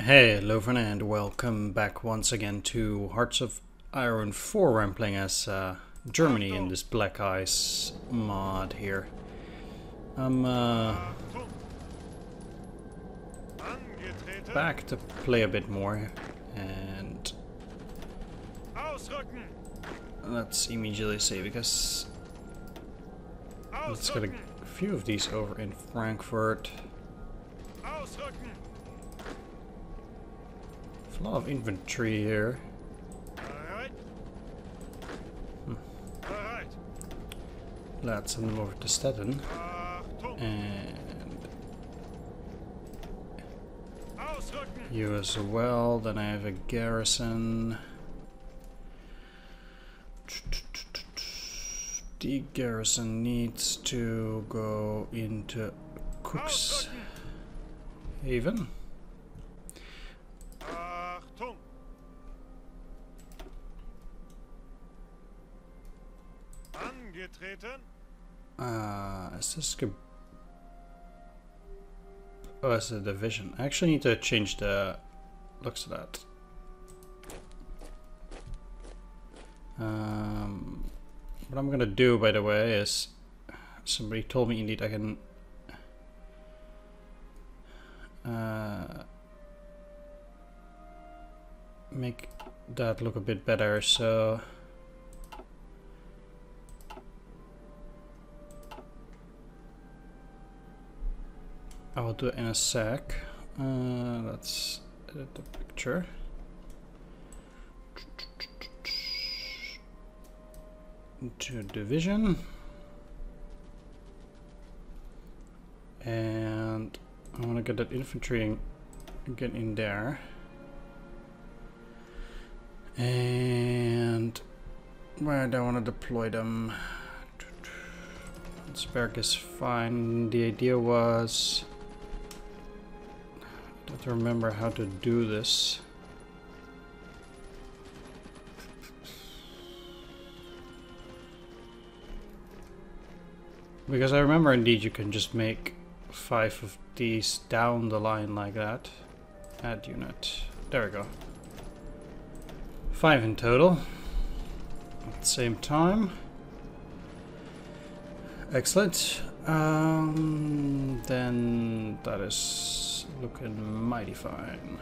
Hello everyone and welcome back once again to Hearts of Iron 4, where I'm playing as Germany in this Black Ice mod here. I'm back to play a bit more, and let's immediately say, because let's get a few of these over in Frankfurt. A lot of infantry here. Let's send them over to Stettin. And you as well. Then I have a garrison. The garrison needs to go into Cuxhaven. Is this oh, it's a division. I actually need to change the looks of that. What I'm gonna do, by the way, is somebody told me indeed I can make that look a bit better, so I will do it in a sec. Let's edit the picture. Into division. And I want to get that infantry get in there. And where do I want to deploy them? Spark is fine. The idea was, I don't remember how to do this. Because I remember indeed you can just make 5 of these down the line like that. Add unit. There we go. 5 in total. At the same time. Excellent. Then that is looking mighty fine.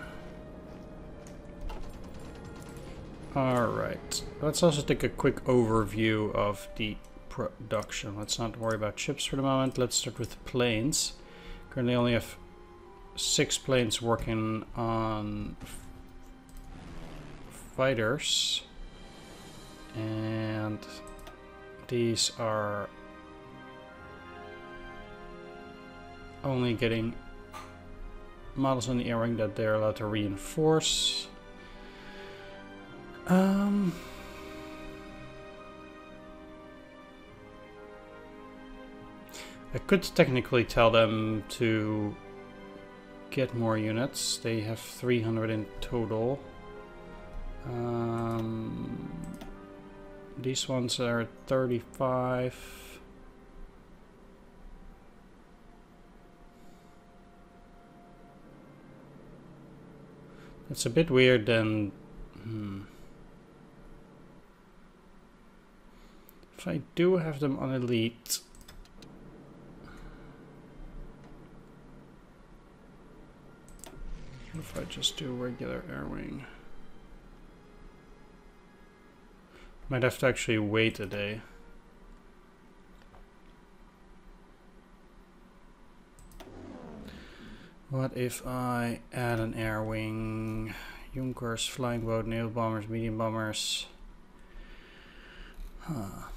Alright. Let's also take a quick overview of the production. Let's not worry about ships for the moment. Let's start with planes. Currently only have 6 planes working on fighters. And these are only getting models on the air wing that they're allowed to reinforce. I could technically tell them to get more units. They have 300 in total. These ones are 35. It's a bit weird then. If I do have them on elite, what if I just do regular air wing? Might have to actually wait a day. What if I add an air wing? Junkers, flying boat, naval bombers, medium bombers. Huh.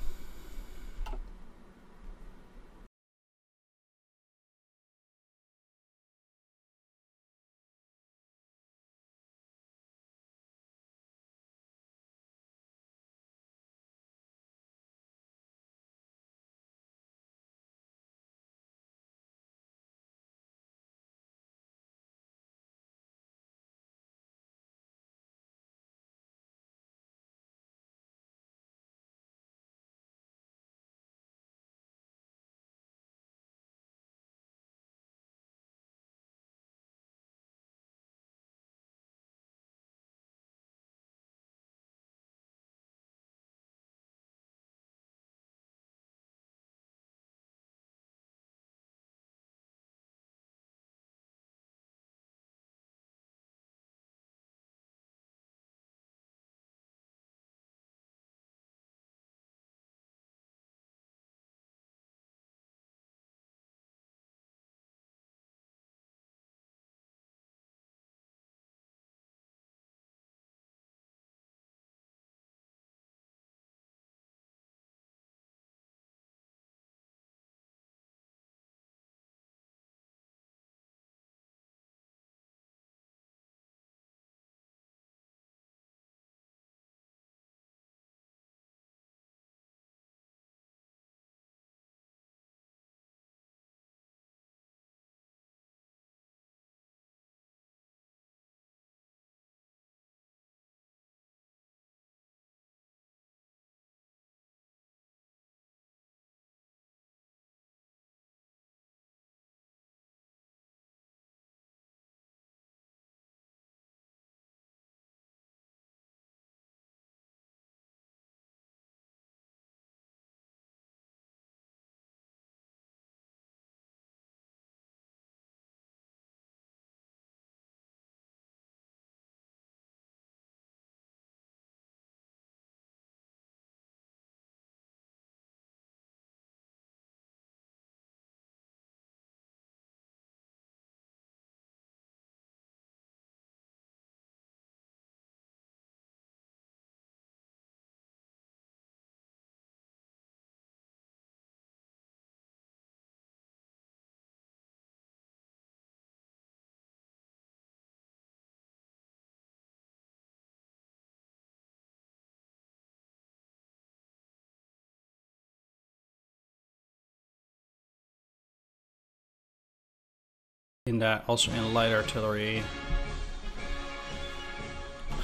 in that, also in light artillery.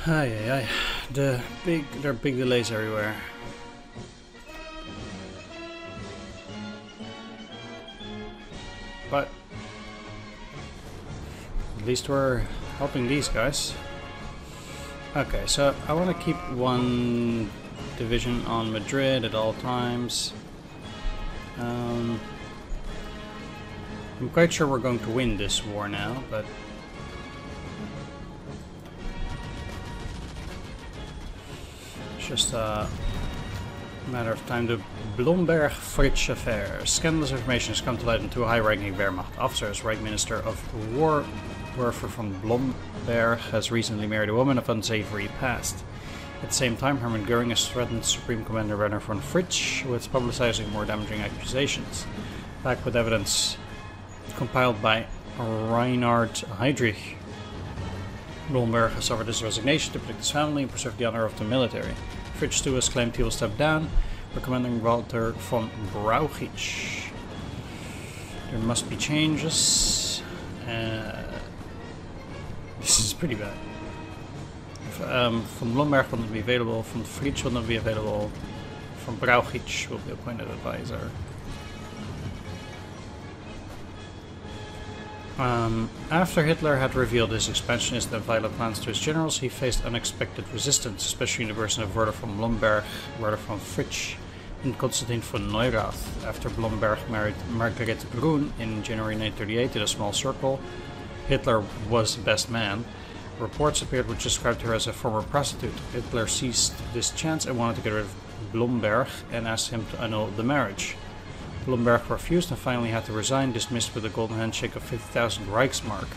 There are big delays everywhere. But at least we're helping these guys. Okay, so I want to keep one division on Madrid at all times. I'm quite sure we're going to win this war now, but it's just a matter of time. The Blomberg-Fritsch affair. Scandalous information has come to light in two high-ranking Wehrmacht officers. Reich Minister of War Werfer von Blomberg has recently married a woman of unsavory past. At the same time, Hermann Göring has threatened Supreme Commander Werner von Fritsch with publicizing more damaging accusations. Back with evidence compiled by Reinhard Heydrich. Blomberg has offered his resignation to protect his family and preserve the honor of the military. Fritsch too has claimed he will step down, recommending Walter von Brauchitsch. There must be changes. This is pretty bad. Von Blomberg will not be available, von Fritsch will not be available, von Brauchitsch will be appointed advisor. After Hitler had revealed his expansionist and violent plans to his generals, he faced unexpected resistance, especially in the person of Werner von Blomberg, Werner von Fritsch, and Constantin von Neurath. After Blomberg married Margaret Brun in January 1938 in a small circle, Hitler was the best man. Reports appeared which described her as a former prostitute. Hitler seized this chance and wanted to get rid of Blomberg and asked him to annul the marriage. Blomberg refused and finally had to resign, dismissed with a golden handshake of 50,000 Reichsmark.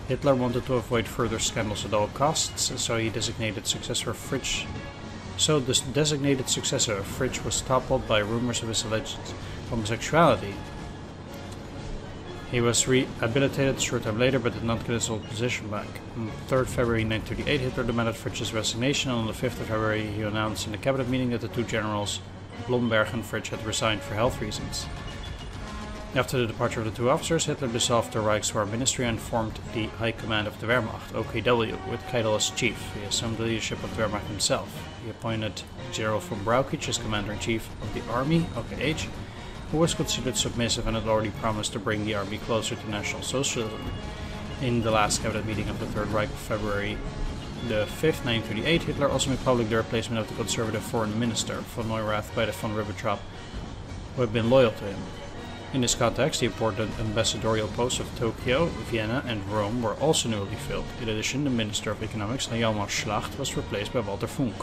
Hitler wanted to avoid further scandals at all costs, so the designated successor of Fritsch was toppled by rumors of his alleged homosexuality. He was rehabilitated a short time later, but did not get his old position back. On 3rd February 1938, Hitler demanded Fritsch's resignation, and on the 5th of February he announced in the cabinet meeting that the two generals, Blomberg and Fritsch, had resigned for health reasons. After the departure of the two officers, Hitler dissolved the Reichswehr Ministry and formed the High Command of the Wehrmacht, OKW, with Keidel as chief. He assumed the leadership of the Wehrmacht himself. He appointed General von Brauchitsch as Commander-in-Chief of the Army, OKH, who was considered submissive and had already promised to bring the army closer to National Socialism. In the last cabinet meeting of the Third Reich of February the 5th, 1938, Hitler also made public the replacement of the conservative foreign minister, von Neurath, by the von Ribbentrop, who had been loyal to him. In this context, the important ambassadorial posts of Tokyo, Vienna and Rome were also newly filled. In addition, the Minister of Economics, Hjalmar Schlacht, was replaced by Walter Funk.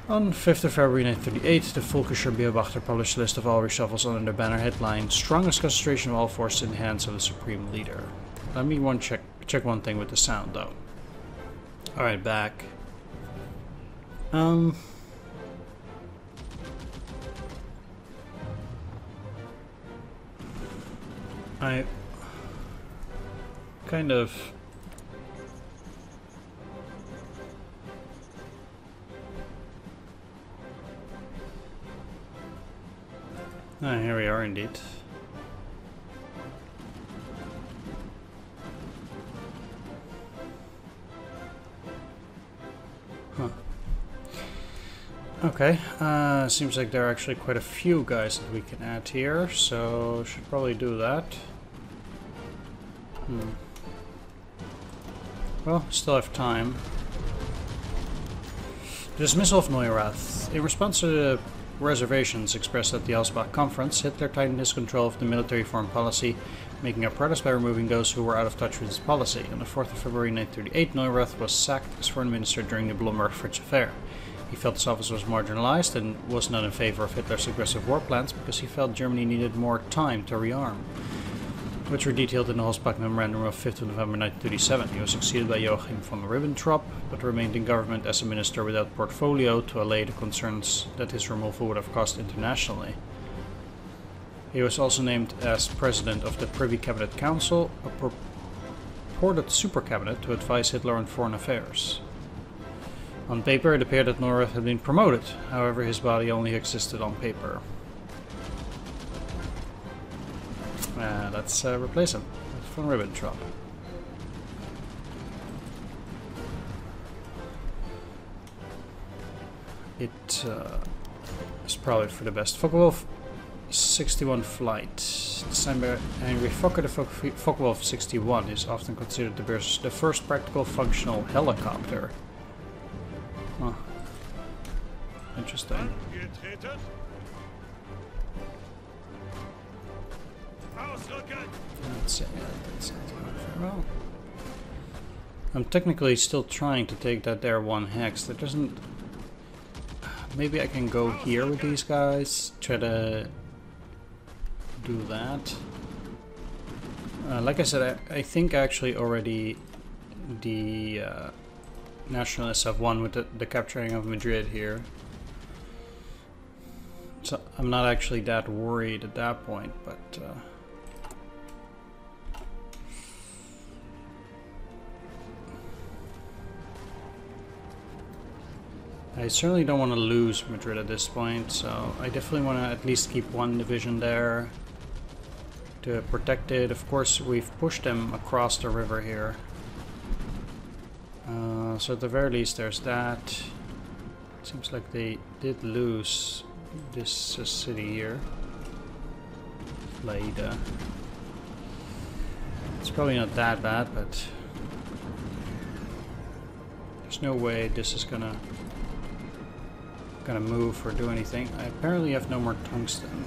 On 5th of February 1938, the Volkischer Beobachter published a list of all reshuffles under the banner headline, Strongest Concentration of All Forces in the Hands of the Supreme Leader. Let me check one thing with the sound though. Alright, back. I kind of here we are indeed. Huh. Okay, seems like there are actually quite a few guys that we can add here, so should probably do that. Well, still have time. The dismissal of Neurath. In response to the reservations expressed at the Auersbach conference, Hitler tightened his control of the military foreign policy, making a progress by removing those who were out of touch with his policy. On the 4th of February 1938, Neurath was sacked as foreign minister during the Blomberg-Fritsch affair. He felt his office was marginalized and was not in favor of Hitler's aggressive war plans because he felt Germany needed more time to rearm, which were detailed in the Auersbach Memorandum of 5th of November 1937. He was succeeded by Joachim von Ribbentrop, but remained in government as a minister without portfolio to allay the concerns that his removal would have caused internationally. He was also named as president of the Privy Cabinet Council, a purported super cabinet to advise Hitler on foreign affairs. On paper, it appeared that Neurath had been promoted, however his body only existed on paper. Let's replace him with von Ribbentrop. It is probably for the best. Focke-Wulf 61 flight. Designed by Henry Fokker, the Focke-Wulf 61 is often considered the first practical functional helicopter. Huh. Interesting. Let's see. That's not very well. I'm technically still trying to take that there 1 hex. That doesn't. Maybe I can go here with these guys. Try to do that. Like I said, I think actually already the nationalists have won with the capturing of Madrid here. So I'm not actually that worried at that point, but I certainly don't want to lose Madrid at this point, so I definitely want to at least keep 1 division there to protect it. Of course, we've pushed them across the river here. So at the very least there's that. Seems like they did lose this city here. Leida. It's probably not that bad, but there's no way this is gonna move or do anything. I apparently have no more tungsten.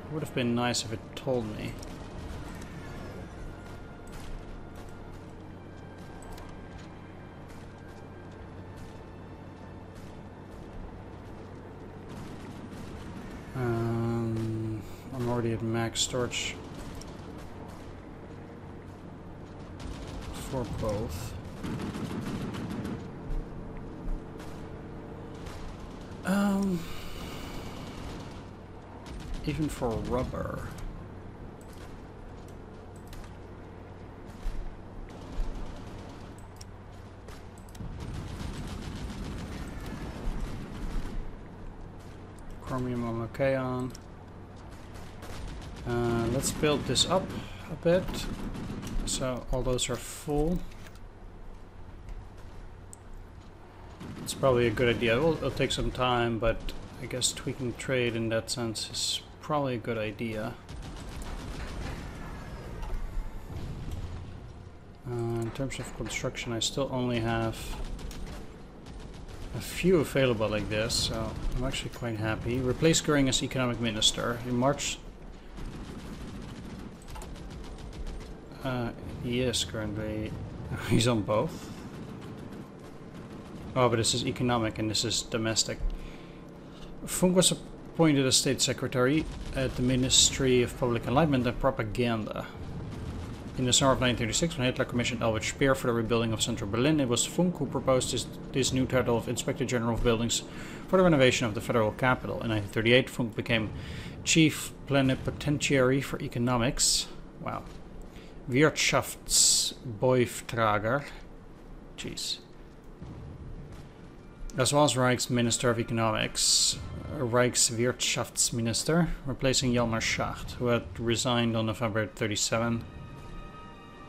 It would have been nice if it told me. I'm already at max storage for both. Even for rubber. Chromium I'm okay on. Let's build this up a bit. So all those are full. It's probably a good idea. It'll take some time, but I guess tweaking trade in that sense is probably a good idea. In terms of construction, I still only have a few available like this, so I'm actually quite happy. Replace Göring as economic minister. In March... he is currently... he's on both. Oh, but this is economic and this is domestic. Funk was appointed as state secretary at the Ministry of Public Enlightenment and Propaganda. In the summer of 1936, when Hitler commissioned Albert Speer for the rebuilding of central Berlin, it was Funk who proposed this new title of Inspector General of Buildings for the renovation of the federal capital. In 1938, Funk became chief plenipotentiary for economics. Wow. Wirtschaftsbeauftragter. Jeez. As well as Reich's Minister of Economics, Reichswirtschaftsminister, replacing Hjalmar Schacht, who had resigned on November 22nd,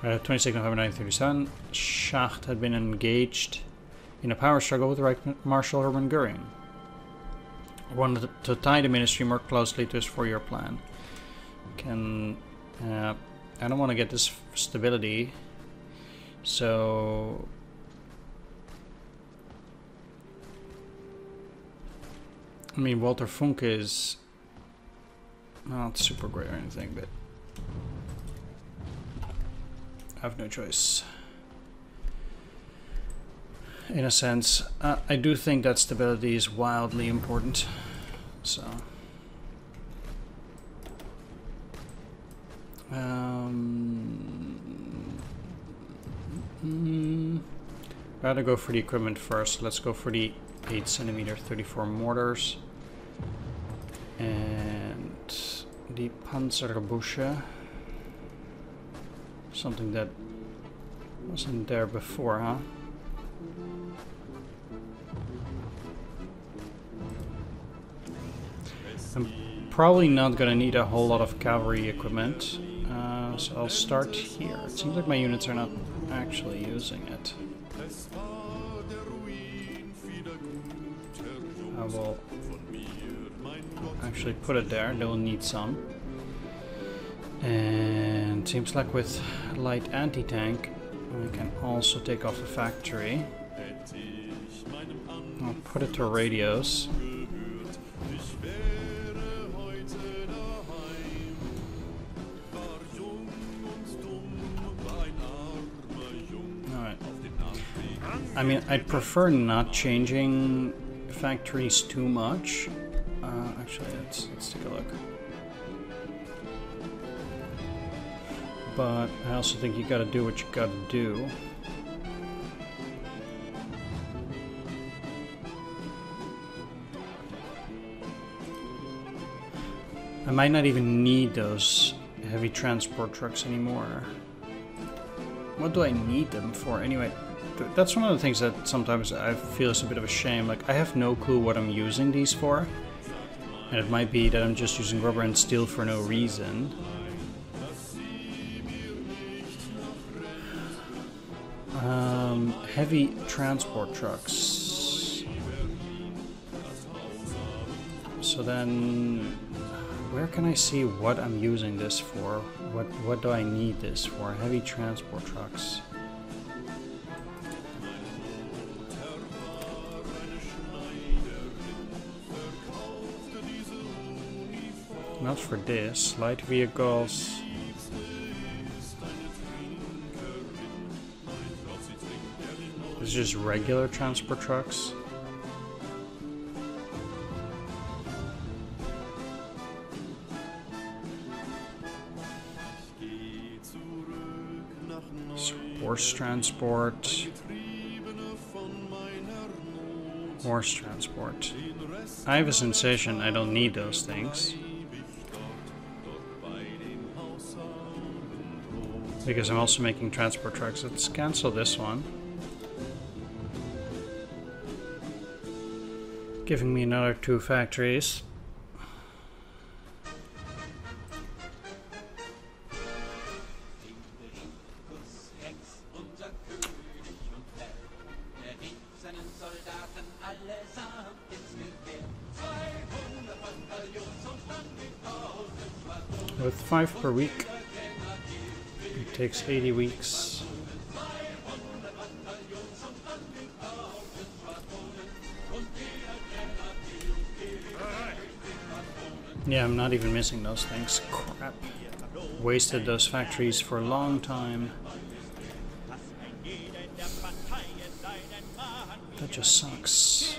November 1937. Schacht had been engaged in a power struggle with Reich Marshal Hermann Göring. He wanted to tie the ministry more closely to his 4-year plan. I don't want to get this stability, so... I mean, Walter Funk is not super great or anything, but I have no choice. In a sense, I do think that stability is wildly important, so... Rather go for the equipment first. Let's go for the 8cm 34 mortars and the Panzerbusche, something that wasn't there before, huh? I'm probably not gonna need a whole lot of cavalry equipment. So I'll start here. It seems like my units are not actually using it. I will actually put it there. They'll need some. And seems like with light anti-tank, I can also take off a factory. I'll put it to radios. Alright. I mean, I'd prefer not changing factories too much. Actually, let's take a look. But I also think you gotta do what you gotta do. I might not even need those heavy transport trucks anymore. What do I need them for anyway? That's one of the things that sometimes I feel is a bit of a shame. Like, I have no clue what I'm using these for. And it might be that I'm just using rubber and steel for no reason. Heavy transport trucks. So then, where can I see what I'm using this for? What do I need this for? Heavy transport trucks. Not for this. Light vehicles. It's just regular transport trucks. Horse transport. Horse transport. I have a sensation I don't need those things. Because I'm also making transport trucks. Let's cancel this one. Giving me another 2 factories. With 5 per week, it takes 80 weeks. Yeah, I'm not even missing those things. Crap. Wasted those factories for a long time. That just sucks.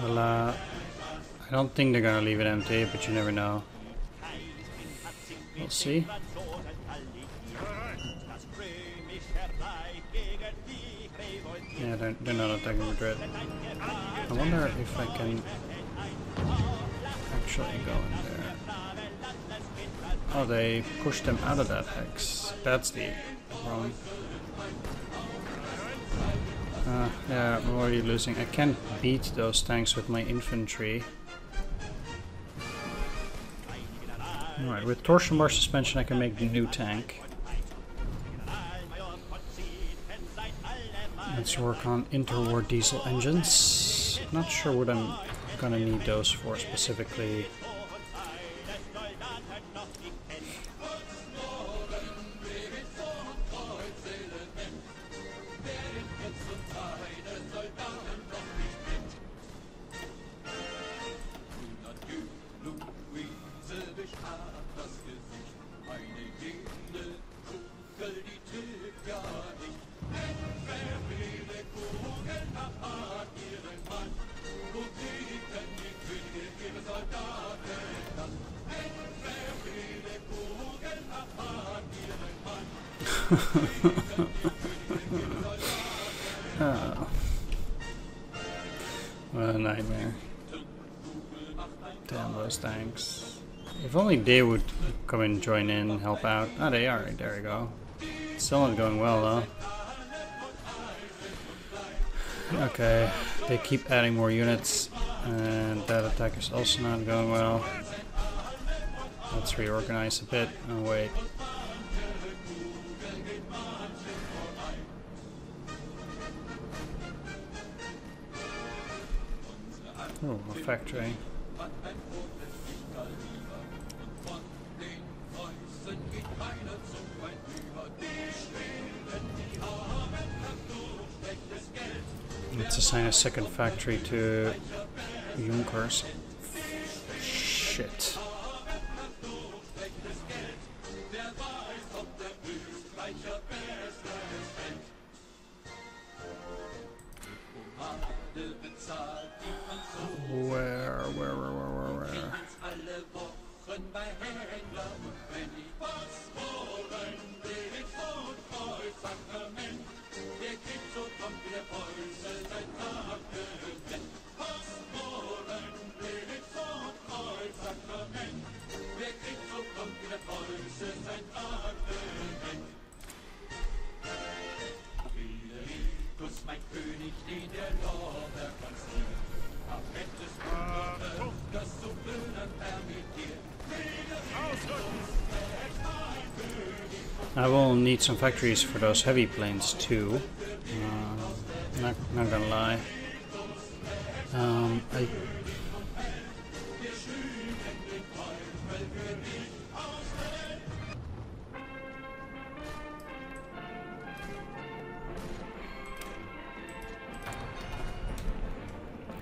Well, I don't think they're gonna leave it empty, but you never know. We'll see. Yeah, they're not attacking Madrid. I wonder if I can actually go in there. Oh, they pushed them out of that hex. That's the wrong. Yeah, I'm already losing. I can't beat those tanks with my infantry. Alright, with torsion bar suspension I can make the new tank. Let's work on interwar diesel engines. Not sure what I'm gonna need those for specifically. Oh. What a nightmare. Damn those tanks. If only they would come and join in and help out. Ah, they are. There we go. Still not going well though. Okay, they keep adding more units, and that attack is also not going well. Let's reorganize a bit. Oh wait. Oh, a factory. Let's assign a second factory to Junkers. Shit. Where? I will need some factories for those heavy planes too. Not gonna lie. I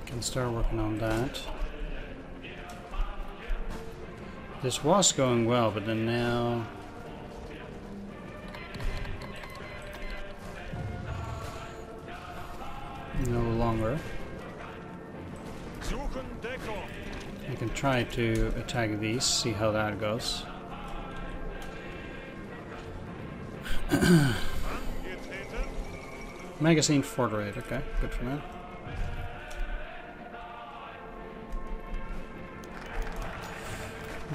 can start working on that. This was going well, but then now no longer. I can try to attack these, see how that goes. Magazine fort rate, okay, good for now.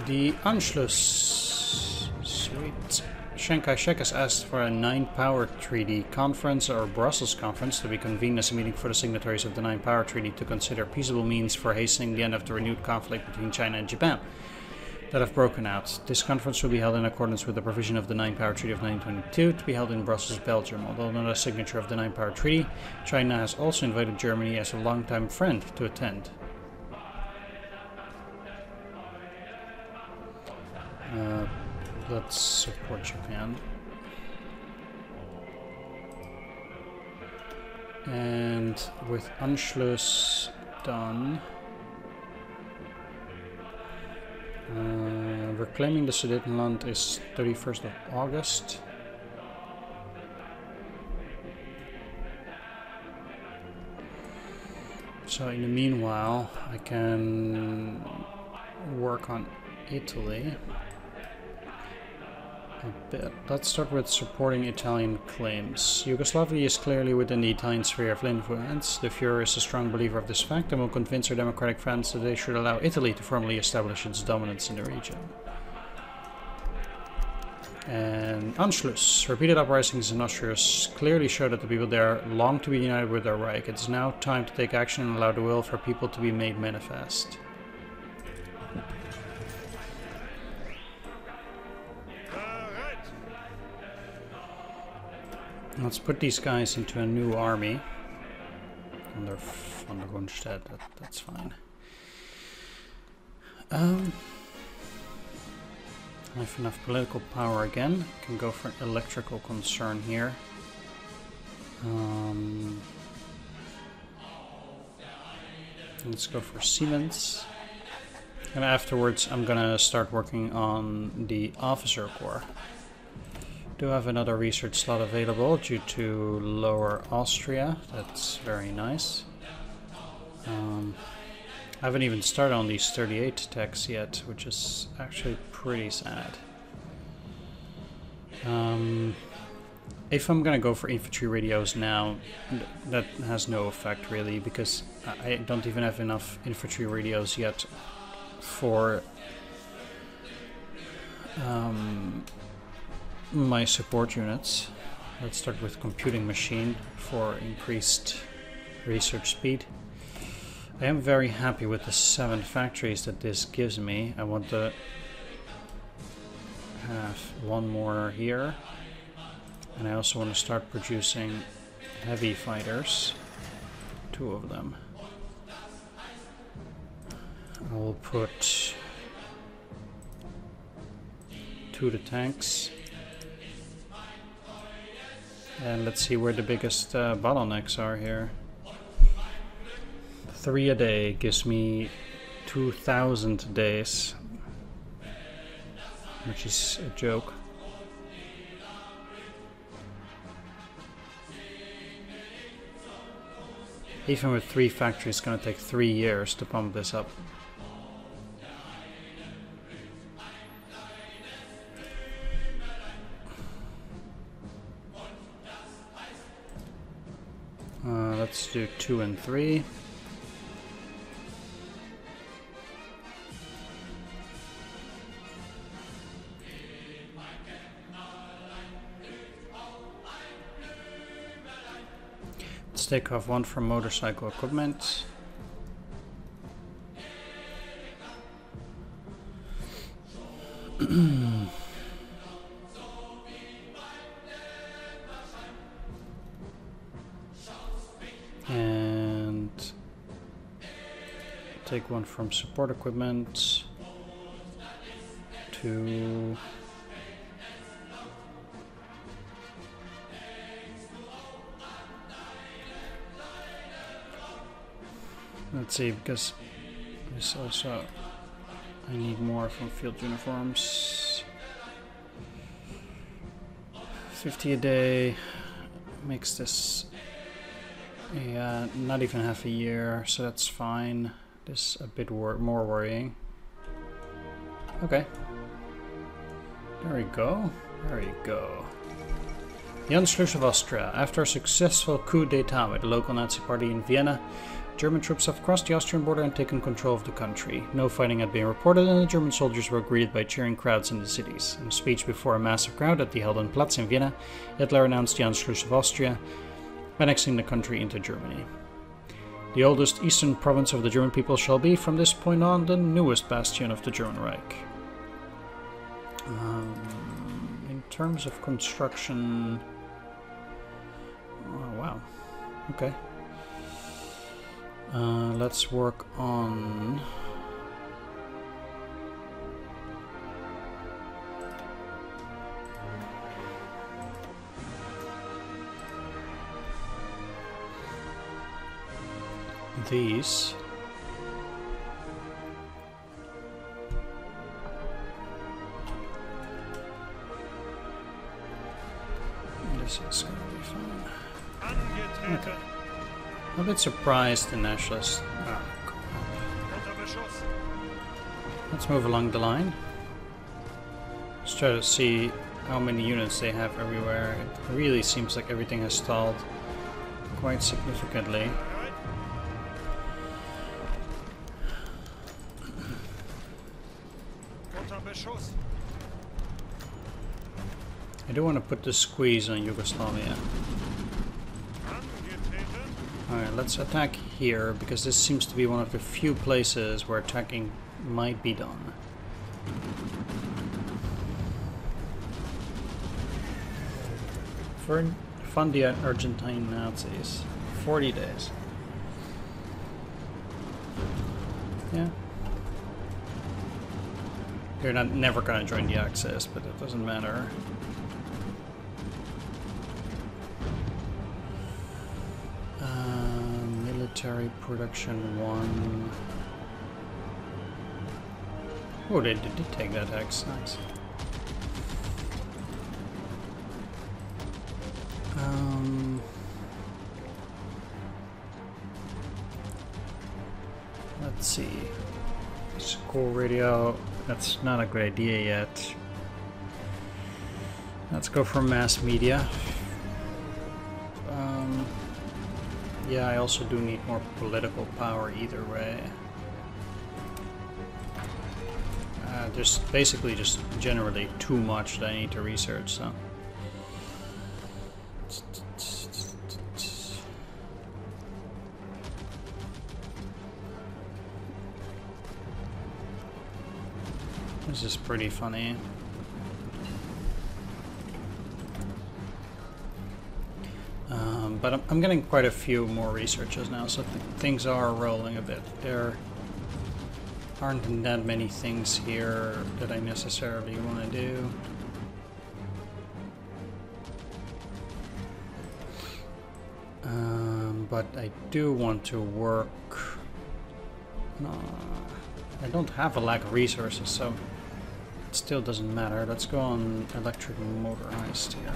The Anschluss. Sweet. Chiang Kai-shek has asked for a 9-Power Treaty conference or Brussels conference to be convened as a meeting for the signatories of the 9-Power Treaty to consider peaceable means for hastening the end of the renewed conflict between China and Japan that have broken out. This conference will be held in accordance with the provision of the 9-Power Treaty of 1922 to be held in Brussels, Belgium. Although not a signature of the 9-Power Treaty, China has also invited Germany as a longtime friend to attend. Let's support Japan. And with Anschluss done, reclaiming the Sudetenland is 31st of August. So in the meanwhile, I can work on Italy a bit. Let's start with supporting Italian claims. Yugoslavia is clearly within the Italian sphere of influence. The Fuhrer is a strong believer of this fact and will convince our democratic friends that they should allow Italy to formally establish its dominance in the region. And Anschluss. Repeated uprisings in Austria clearly show that the people there long to be united with their Reich. It is now time to take action and allow the will for people to be made manifest. Let's put these guys into a new army. Under Rundstedt, that's fine. I have enough political power again. Can go for an electrical concern here. Let's go for Siemens. And afterwards I'm gonna start working on the officer corps. Do have another research slot available due to Lower Austria. That's very nice. I haven't even started on these 38 techs yet, which is actually pretty sad. If I'm gonna go for infantry radios now, that has no effect really, because I don't even have enough infantry radios yet for my support units. Let's start with computing machine for increased research speed. I am very happy with the 7 factories that this gives me. I want to have 1 more here. And I also want to start producing heavy fighters. 2 of them. I will put 2 to tanks. And let's see where the biggest bottlenecks are here. 3 a day gives me 2,000 days, which is a joke. Even with 3 factories, it's gonna take 3 years to pump this up. Let's do 2 and 3. Let's take off 1 from motorcycle equipment. And take 1 from support equipment. 2. Let's see, because this also, I need more from field uniforms. 50 a day makes this not even half a year, so that's fine. This is a bit more worrying. Okay. There we go. There we go. The Anschluss of Austria. After a successful coup d'etat by the local Nazi party in Vienna, German troops have crossed the Austrian border and taken control of the country. No fighting had been reported, and the German soldiers were greeted by cheering crowds in the cities. In a speech before a massive crowd at the Heldenplatz in Vienna, Hitler announced the Anschluss of Austria, annexing the country into Germany. The oldest eastern province of the German people shall be, from this point on, the newest bastion of the German Reich. In terms of construction... Oh, wow. Okay. Let's work on... these. This is gonna be fun. Okay. I'm a bit surprised in Anschluss. Oh, let's move along the line. Let's try to see how many units they have everywhere. It really seems like everything has stalled quite significantly. I do want to put the squeeze on Yugoslavia. Alright, let's attack here, because this seems to be one of the few places where attacking might be done. Fund the Argentine Nazis. 40 days. Yeah. You're never gonna join the Axis, but it doesn't matter. Military production 1. Oh, they did take that X. Nice. Let's see. School radio. That's not a good idea yet. Let's go for mass media. Yeah, I also do need more political power either way. there's basically just generally too much that I need to research, so. This is pretty funny. But I'm getting quite a few more researches now, so things are rolling a bit. There aren't that many things here that I necessarily want to do. But I do want to work. I don't have a lack of resources, so it still doesn't matter. Let's go on electric motorized here.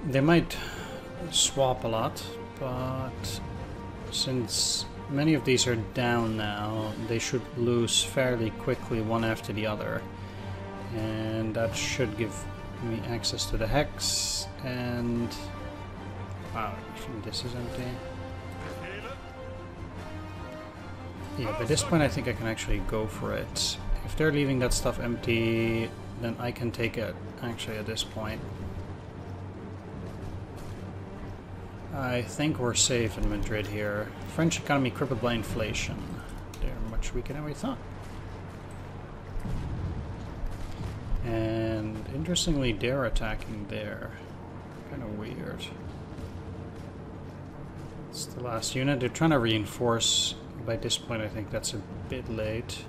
They might swap a lot, but since many of these are down now, they should lose fairly quickly one after the other. And that should give me access to the hex, and... wow, this is empty. Yeah, by this point I think I can actually go for it. If they're leaving that stuff empty, then I can take it, actually, at this point. I think we're safe in Madrid here. French economy crippled by inflation. They're much weaker than we thought. And interestingly, they're attacking there. Kind of weird. It's the last unit. They're trying to reinforce. By this point, I think that's a bit late.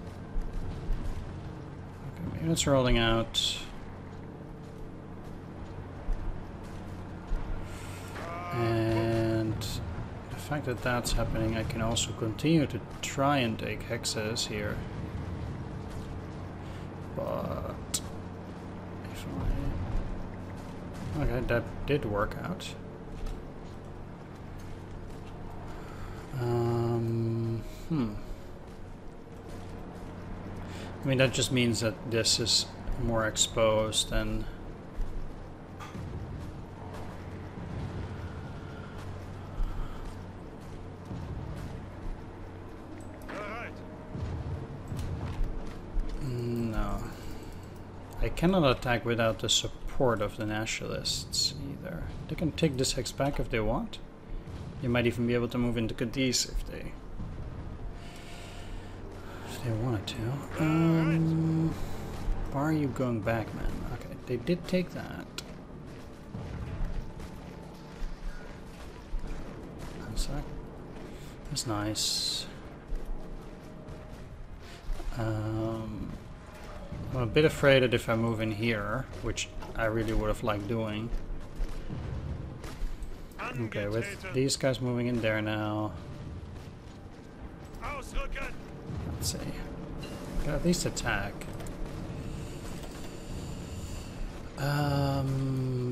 Okay, units rolling out. And the fact that that's happening, I can also continue to try and take hexes here. But if I... okay, that did work out. I mean, that just means that this is more exposed and... I cannot attack without the support of the nationalists either. They can take this hex back if they want. They might even be able to move into Cadiz if they wanted to. Why are you going back, man? Okay, they did take that. That's nice. I'm a bit afraid that if I move in here, which I really would have liked doing. Okay, with these guys moving in there now. Let's see. Gotta at least attack.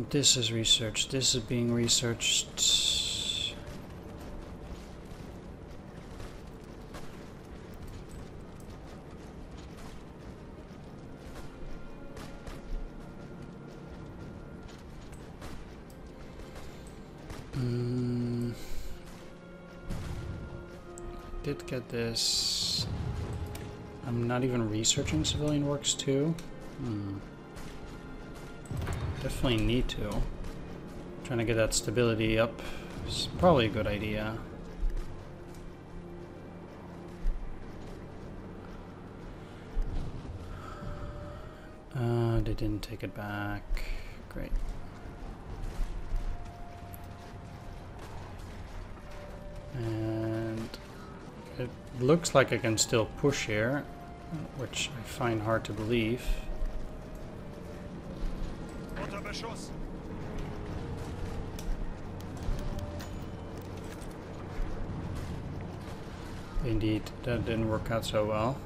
This is researched. This is being researched. Did get this. I'm not even researching civilian works too. Definitely need to. Trying to get that stability up is probably a good idea. They didn't take it back. Great. And it looks like I can still push here, which I find hard to believe. Indeed, that didn't work out so well.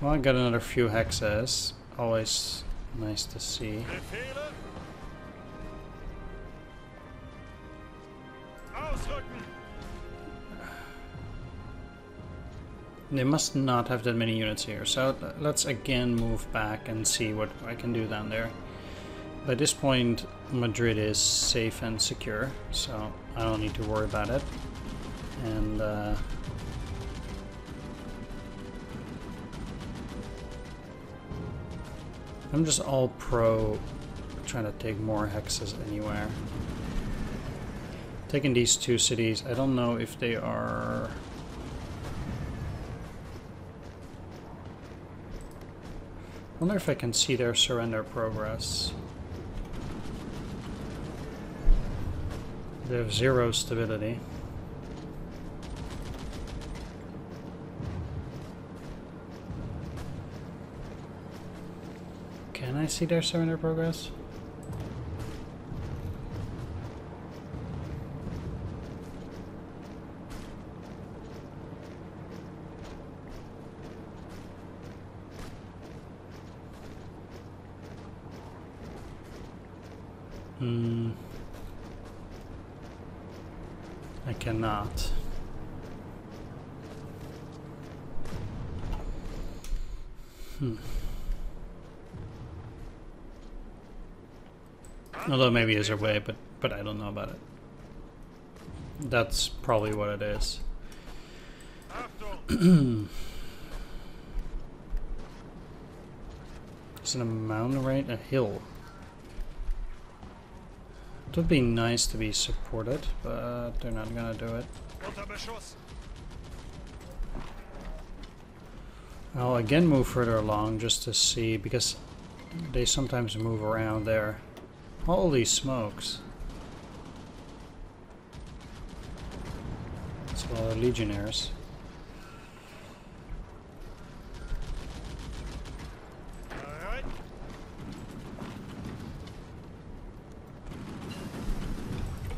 Well, I got another few hexes. Always nice to see. They must not have that many units here, so let's again move back and see what I can do down there. By this point, Madrid is safe and secure, so I don't need to worry about it. And I'm just all pro trying to take more hexes anywhere. Taking these two cities, I don't know if they are... I wonder if I can see their surrender progress. They have 0 stability. Can I see their surrender progress? I cannot. Although maybe there's a way, but I don't know about it. That's probably what it is. Is it a mountain range? A hill. It would be nice to be supported, but they're not gonna do it. I'll again move further along just to see, because they sometimes move around there. Holy smokes. That's a lot of legionnaires.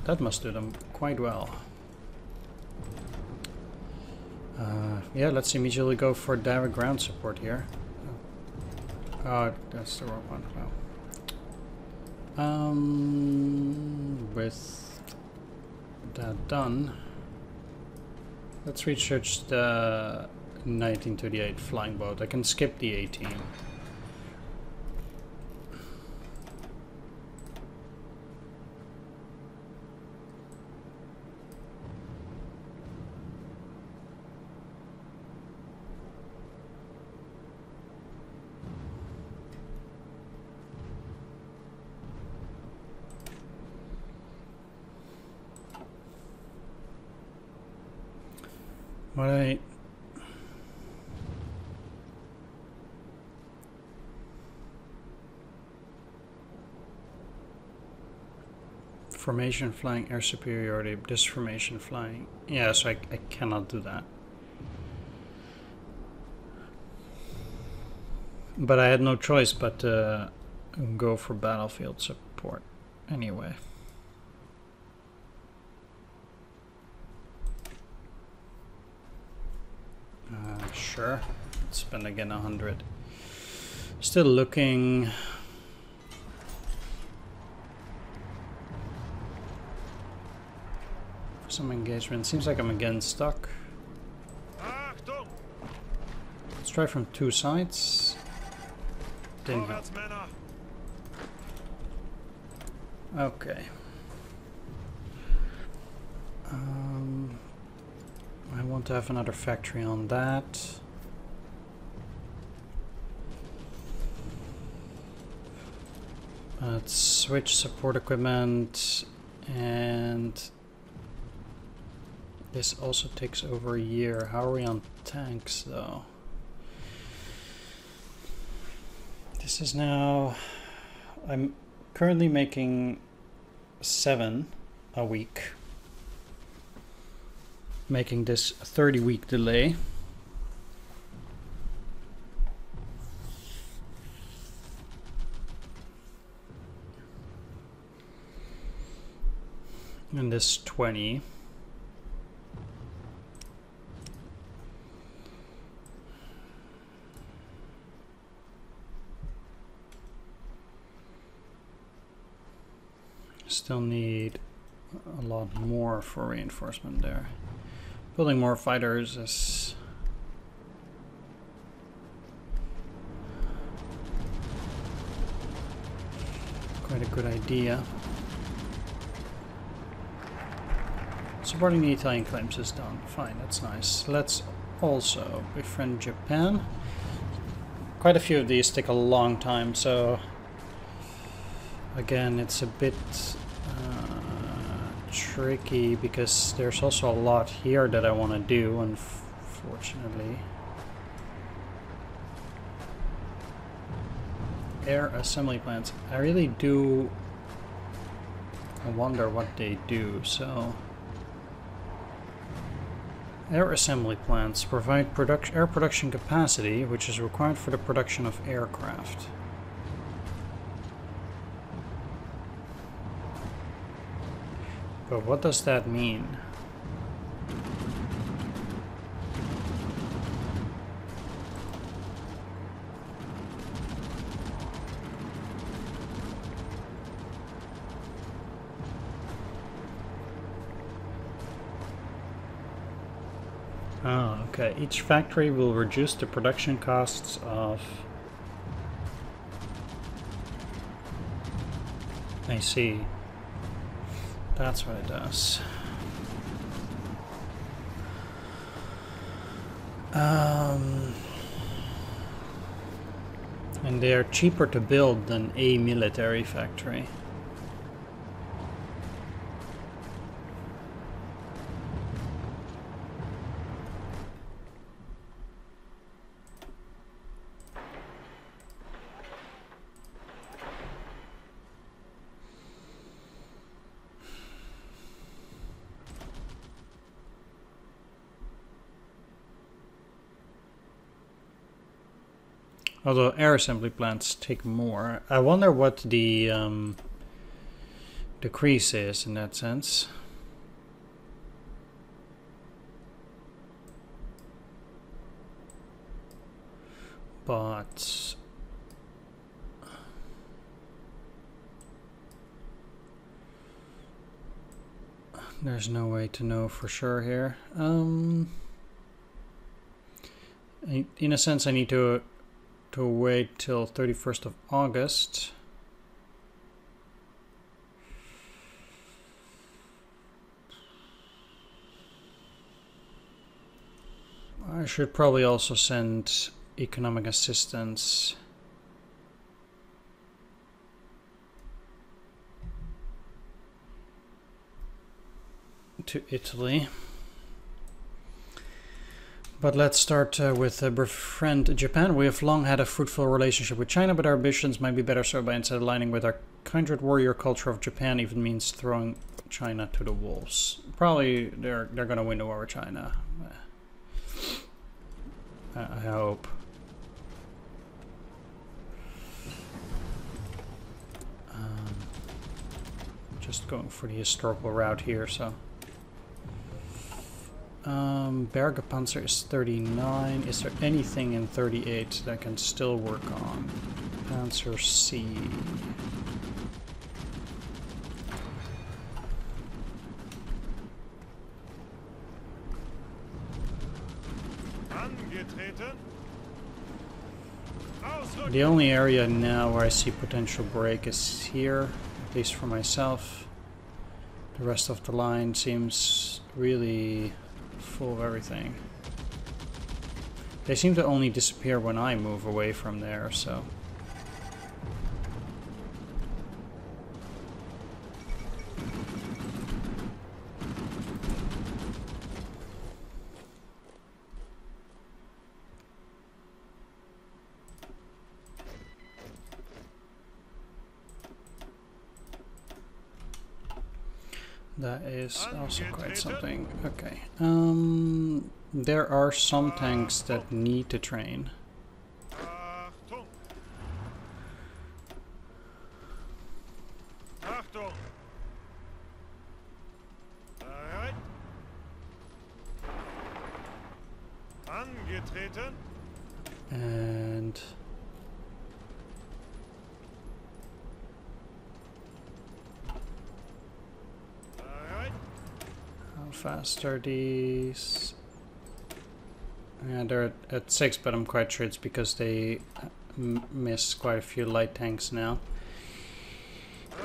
That must do them quite well. Yeah, let's immediately go for direct ground support here. Oh, that's the wrong one. Wow. With that done, let's research the 1938 flying boat. I can skip the 18. What formation flying, air superiority, this formation flying. Yeah, so I cannot do that. But I had no choice but to go for battlefield support anyway. Sure. Let's spend again 100. Still looking. For some engagement. Seems like I'm again stuck. Let's try from 2 sides. Didn't help. Okay. I want to have another factory on that. Let's switch support equipment, and this also takes over a year. How are we on tanks though? This is now, I'm currently making 7 a week. Making this a 30-week delay. And this 20. Still need a lot more for reinforcement there. Building more fighters is quite a good idea. Supporting the Italian claims is done. Fine, that's nice. Let's also befriend Japan. Quite a few of these take a long time, so again, it's a bit tricky because there's also a lot here that I want to do, unfortunately. Air assembly plants. I really do wonder what they do, so... Air assembly plants provide air production capacity, which is required for the production of aircraft. But what does that mean? Oh, okay. Each factory will reduce the production costs of... I see. That's what it does. And they are cheaper to build than a military factory. Although air assembly plants take more. I wonder what the decrease is in that sense. But there's no way to know for sure here. In a sense, I need to wait till 31st of August. I should probably also send economic assistance to Italy. But let's start with befriend Japan. We have long had a fruitful relationship with China, but our ambitions might be better served by instead aligning with our kindred warrior culture of Japan, even means throwing China to the wolves. Probably they're gonna win the war with China. I hope. Just going for the historical route here, so. Bergepanzer is 39. Is there anything in 38 that I can still work on? Panzer C. The only area now where I see potential break is here, at least for myself. The rest of the line seems really full of everything. They seem to only disappear when I move away from there, so... That is also quite something. Okay. There are some tanks that need to train. And how fast are these? Yeah, they're at 6, but I'm quite sure it's because they miss quite a few light tanks now.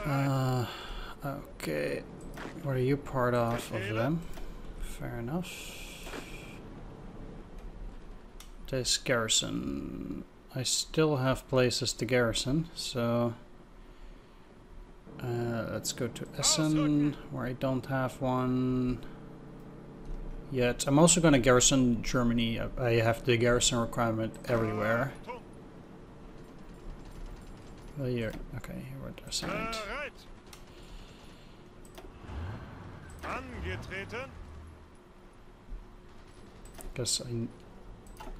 Okay. What are you part of them? Fair enough. This garrison. I still have places to garrison, so let's go to Essen, where I don't have one yet. I'm also going to garrison Germany. I have the garrison requirement everywhere. Well, here, okay, here we're assigned. Guess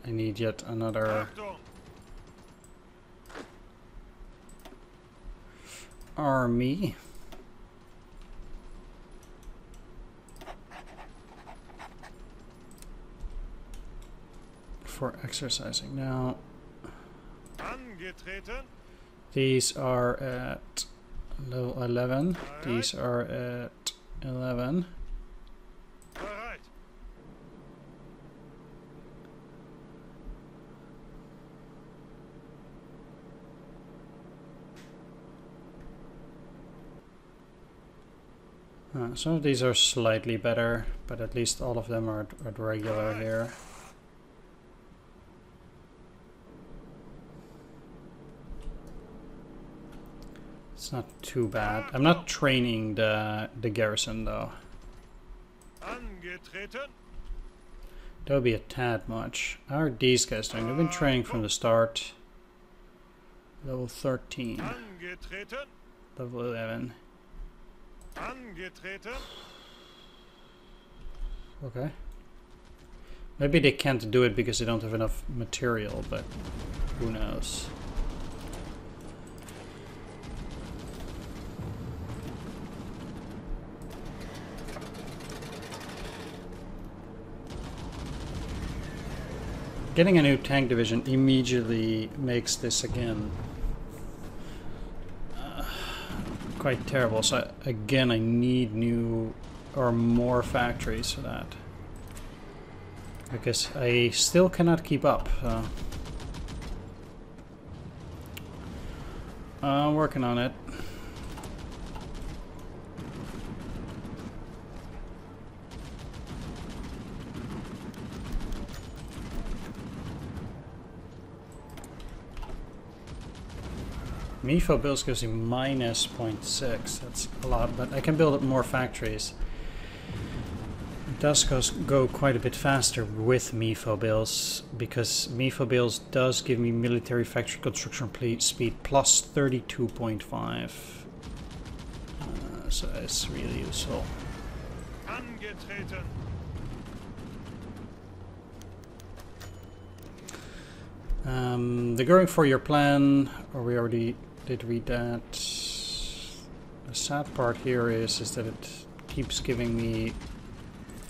I need yet another army. For exercising. Now these are at level 11. These are at 11. Some of these are slightly better, but at least all of them are at regular here. It's not too bad. I'm not training the garrison though. That would be a tad much. How are these guys doing? They've been training from the start. Level 13. Level 11. Okay. Maybe they can't do it because they don't have enough material, but who knows. Getting a new tank division immediately makes this again quite terrible. So again, I need new or more factories for that, because I still cannot keep up. I'm working on it. Mifo builds gives you minus 0.6. That's a lot, but I can build up more factories. It does go quite a bit faster with Mifo builds, because Mifo builds does give me military factory construction speed plus 32.5. So it's really useful. The going for your plan, or we already did read that. The sad part here is that it keeps giving me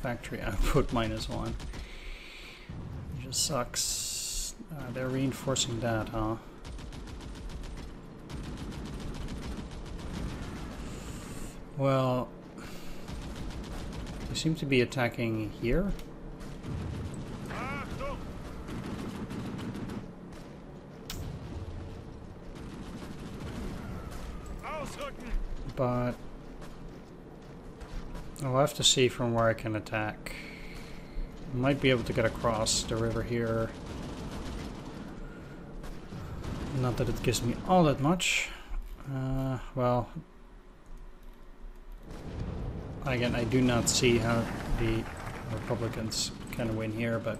factory output -1. It just sucks. They're reinforcing that, huh? Well, they seem to be attacking here. But I'll have to see from where I can attack. I might be able to get across the river here. Not that it gives me all that much. Well, again, I do not see how the Republicans can win here, but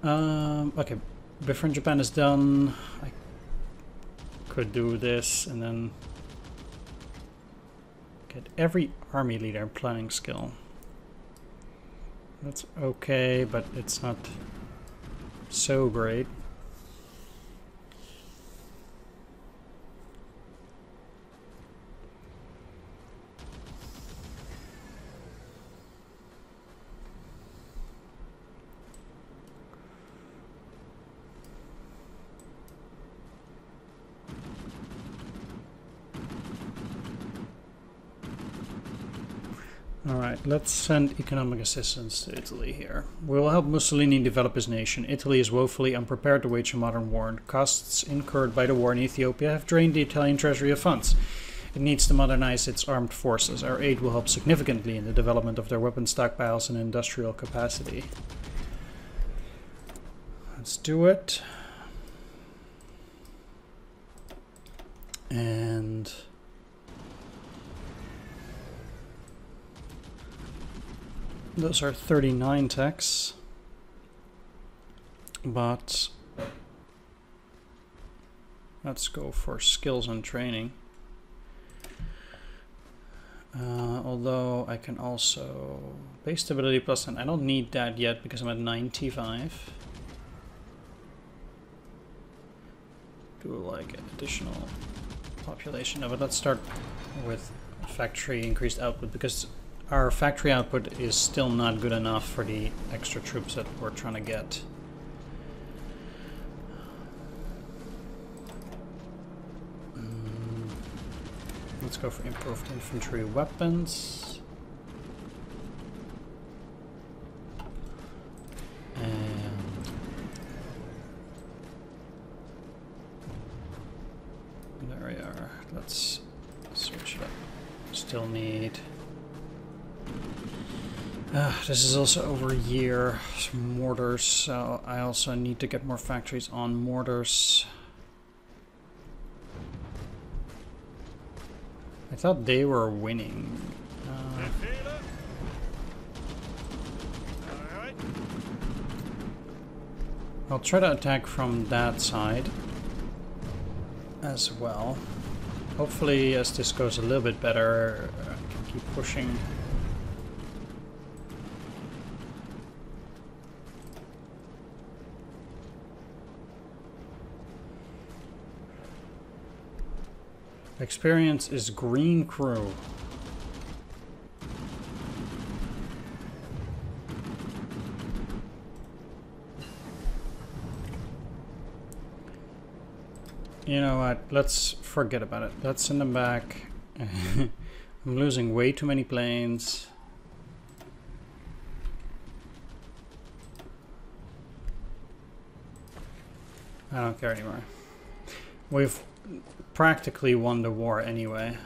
okay, Befriend Japan is done. I could do this and then get every army leader and planning skill. That's okay, but it's not so great. Alright, let's send economic assistance to Italy here. We will help Mussolini develop his nation. Italy is woefully unprepared to wage a modern war. Costs incurred by the war in Ethiopia have drained the Italian treasury of funds. It needs to modernize its armed forces. Our aid will help significantly in the development of their weapon stockpiles and industrial capacity. Let's do it. And those are 39 techs, but let's go for skills and training. Although I can also base stability plus, and I don't need that yet because I'm at 95. Do like additional population. No, but let's start with factory increased output, because our factory output is still not good enough for the extra troops that we're trying to get. Let's go for improved infantry weapons. And there we are. Let's switch it up. Still need... this is also over a year. Some mortars, so I also need to get more factories on mortars. I thought they were winning. I'll try to attack from that side as well. Hopefully, as this goes a little bit better, I can keep pushing. Experience is green crew. You know what? Let's forget about it. Let's send them back. I'm losing way too many planes. I don't care anymore. We've practically won the war anyway.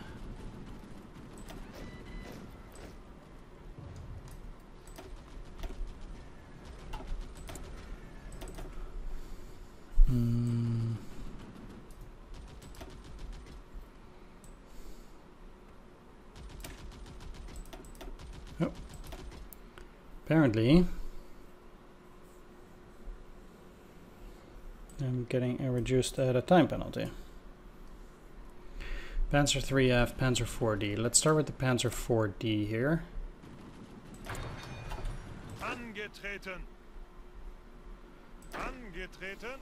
Oh. Apparently I'm getting a reduced time penalty. Panzer 3F, Panzer 4D. Let's start with the Panzer 4D here. Angetreten. Angetreten.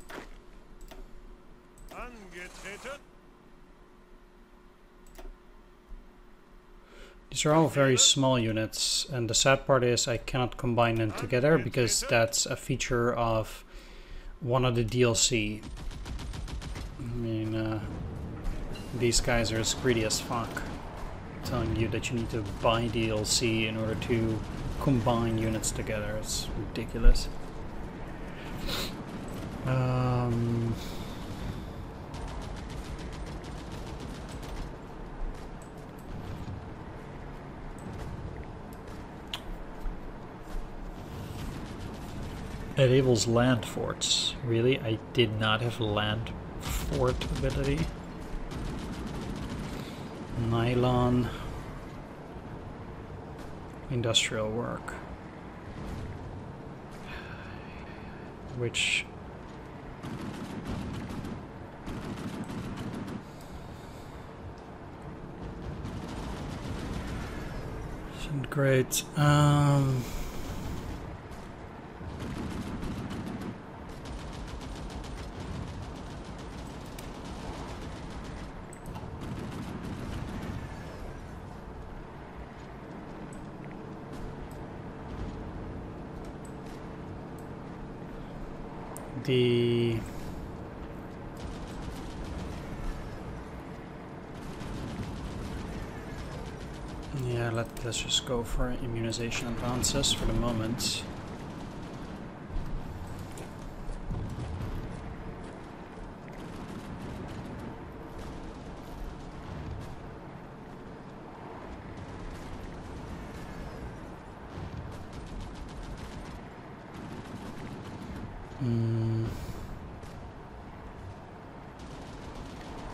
Angetreten. These are all very small units, and the sad part is I cannot combine them together because that's a feature of one of the DLC. I mean, these guys are as greedy as fuck, telling you that you need to buy DLC in order to combine units together. It's ridiculous. It enables land forts. Really? I did not have land fort ability. Nylon. Industrial work. Which... isn't great. Yeah, let's just go for immunization advances for the moment.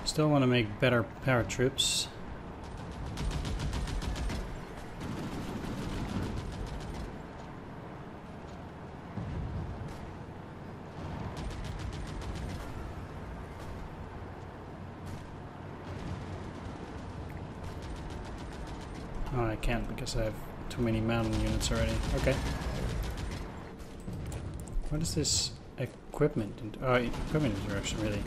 Still want to make better paratroops. Oh, I can't because I have too many mountain units already. Okay. What is this equipment? Oh, equipment interaction, really.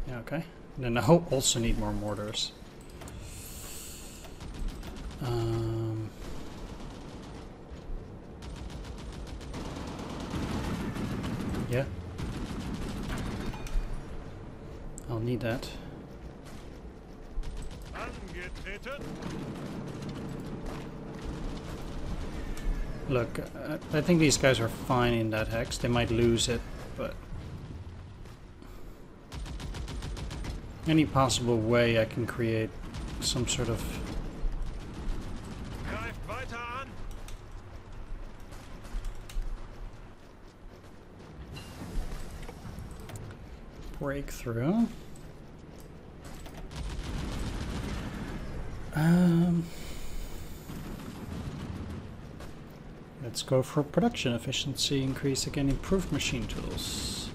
Yeah, okay. And then I also need more mortars. Yeah. I'll need that. Angetreten. Look, I think these guys are fine in that hex. They might lose it, but any possible way I can create some sort of Greift weiter an. breakthrough. Let's go for production efficiency increase again, improved machine tools,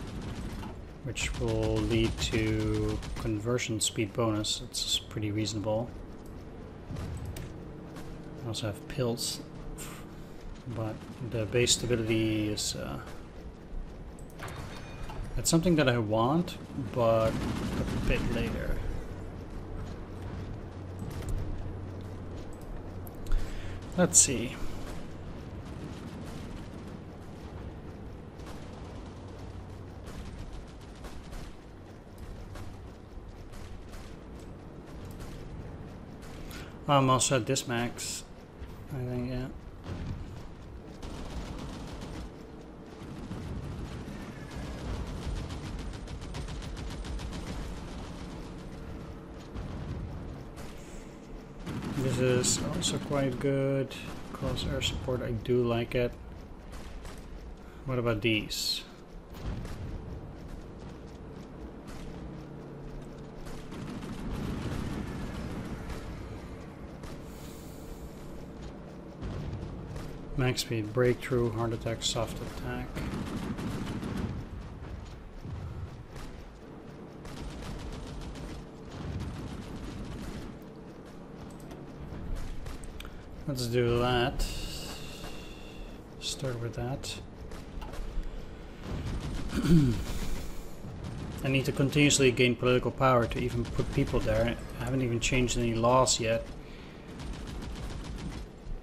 which will lead to conversion speed bonus. It's pretty reasonable. I also have pills, but the base stability is it's something that I want, but a bit later. Let's see. I'm also at this max, I think, yeah. This is also quite good. Cross air support, I do like it. What about these? Max speed, breakthrough, hard attack, soft attack. Let's do that. Start with that. I need to continuously gain political power to even put people there. I haven't even changed any laws yet.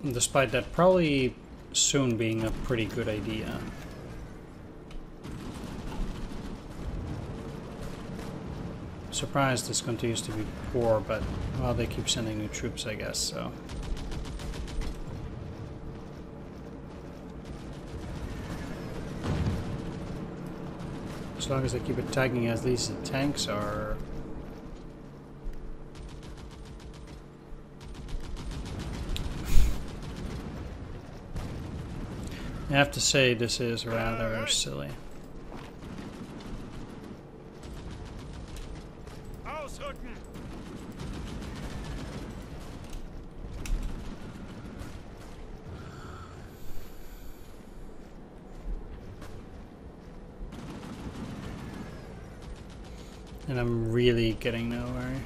Despite that probably soon being a pretty good idea. Surprised this continues to be poor, but well, they keep sending new troops, I guess, so. As long as I keep attacking as these tanks are. I have to say this is rather silly. Ausrücken. And I'm really getting nowhere.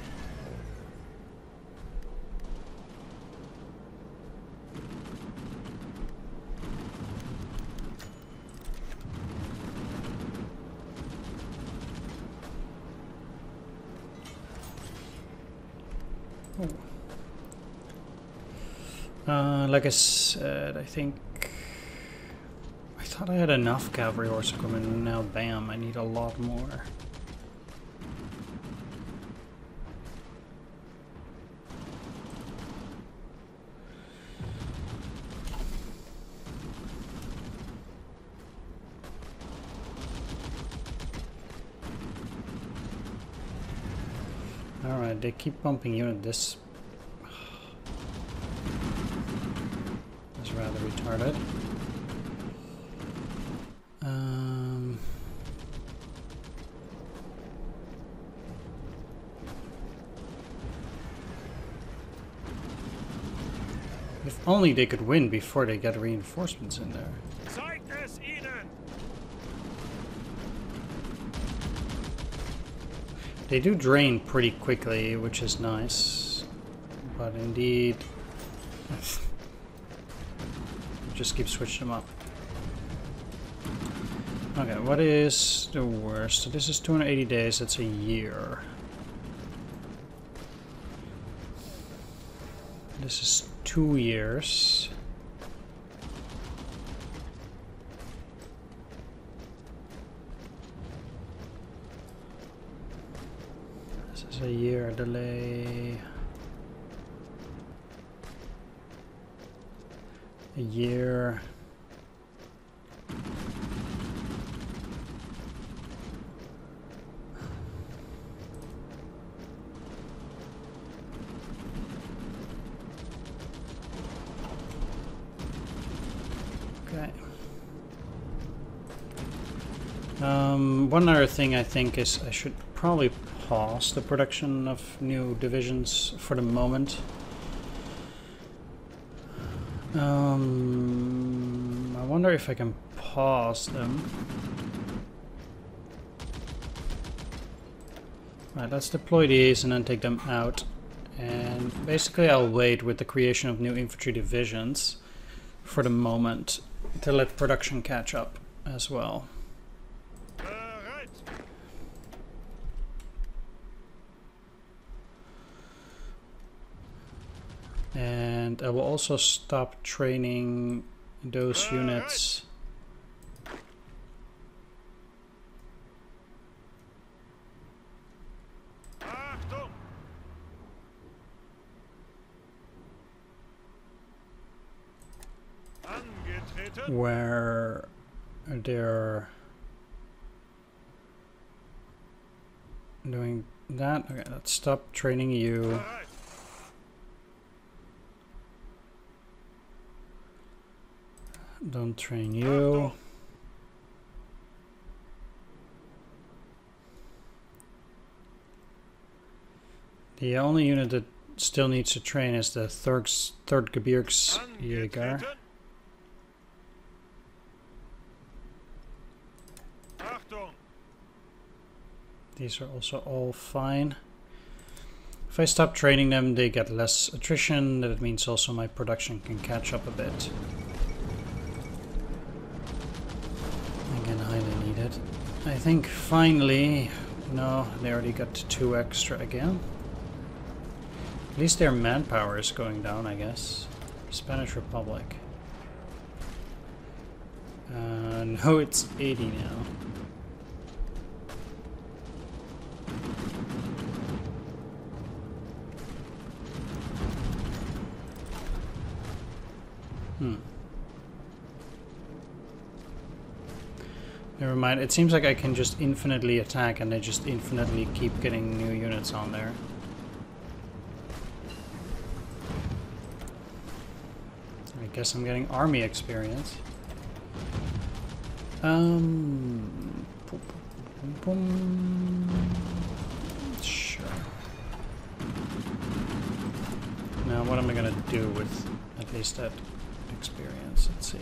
Like I said, I think I thought I had enough cavalry horse equipment, and now bam, I need a lot more. Alright, they keep bumping unit this. started. If only they could win before they get reinforcements in there. Zeigt es ihnen! They do drain pretty quickly, which is nice. But indeed... just keep switching them up. Okay, what is the worst? So this is 280 days, that's a year. This is 2 years. This is a year delay. A year. Okay. One other thing I think is I should probably pause the production of new divisions for the moment. I wonder if I can pause them. Right, let's deploy these and then take them out. And basically I'll wait with the creation of new infantry divisions for the moment to let production catch up as well. Bereit! And I will also stop training those units. Achtung! Angetreten! Where they're doing that. Okay, let's stop training you. Bereit! Don't train you. The only unit that still needs to train is the third Gebirgsjäger. Angetreten! Achtung! These are also all fine. If I stop training them, they get less attrition. That means also my production can catch up a bit. Again, highly needed. I think finally... No, they already got 2 extra again. At least their manpower is going down, I guess. Spanish Republic. No, it's 80 now. Never mind, it seems like I can just infinitely attack and they just infinitely keep getting new units on there. I guess I'm getting army experience. Sure. Now what am I gonna do with at least that experience? Let's see.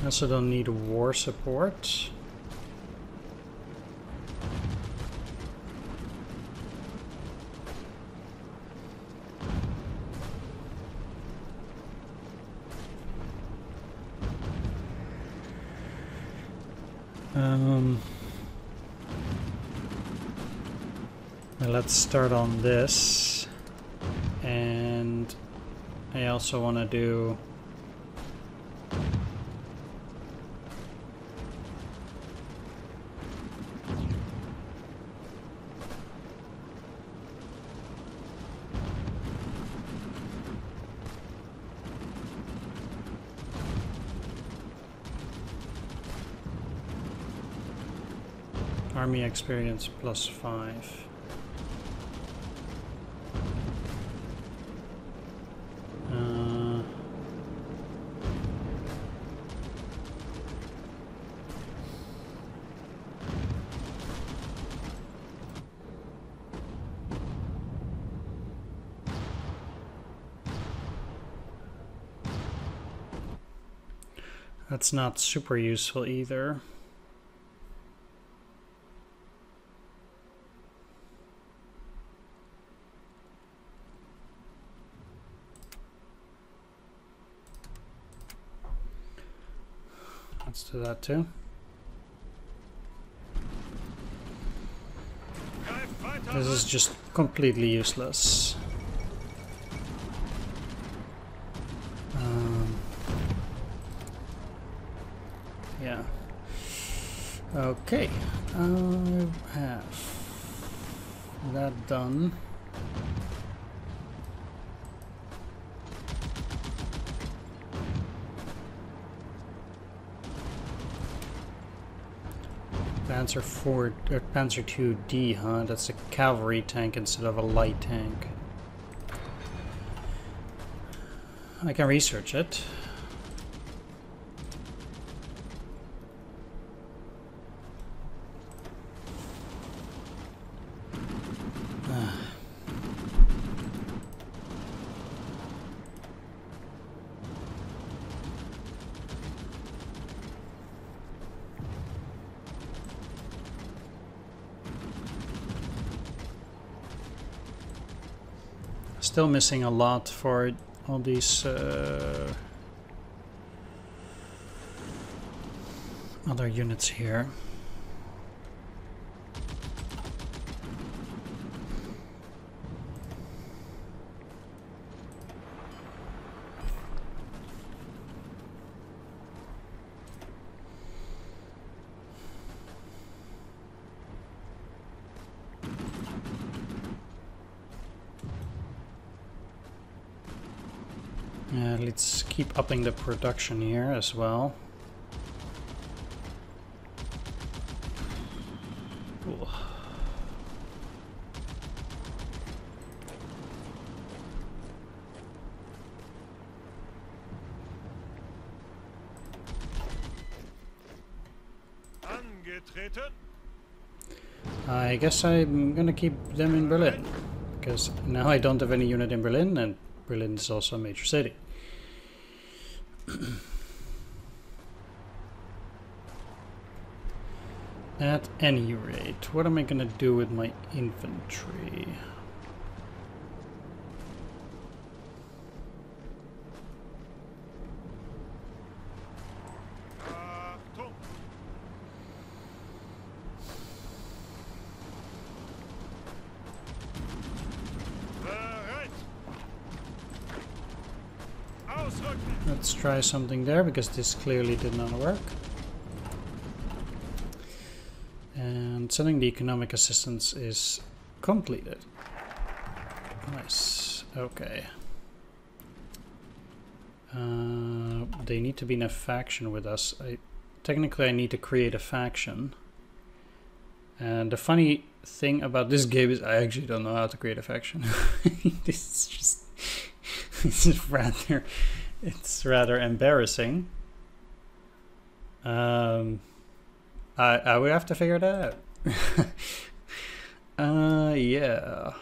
I also don't need war support. Now let's start on this, and I also want to do Army experience +5. That's not super useful either. Let's do that too. This is just completely useless. Yeah. Okay. I have that done. Panzer 4 or Panzer 2D, huh? That's a cavalry tank instead of a light tank. I can research it. Still missing a lot for all these other units here. Let's keep upping the production here as well. Cool. Angetreten. I guess I'm gonna keep them in Berlin, because now I don't have any unit in Berlin, and Berlin is also a major city. At any rate, what am I gonna do with my infantry? Achtung. Bereit. Ausrücken. Let's try something there, because this clearly did not work. And sending the economic assistance is completed. Nice. Okay. They need to be in a faction with us. Technically I need to create a faction. And the funny thing about this game is I actually don't know how to create a faction. This is just it's rather embarrassing. I would have to figure that out. Yeah.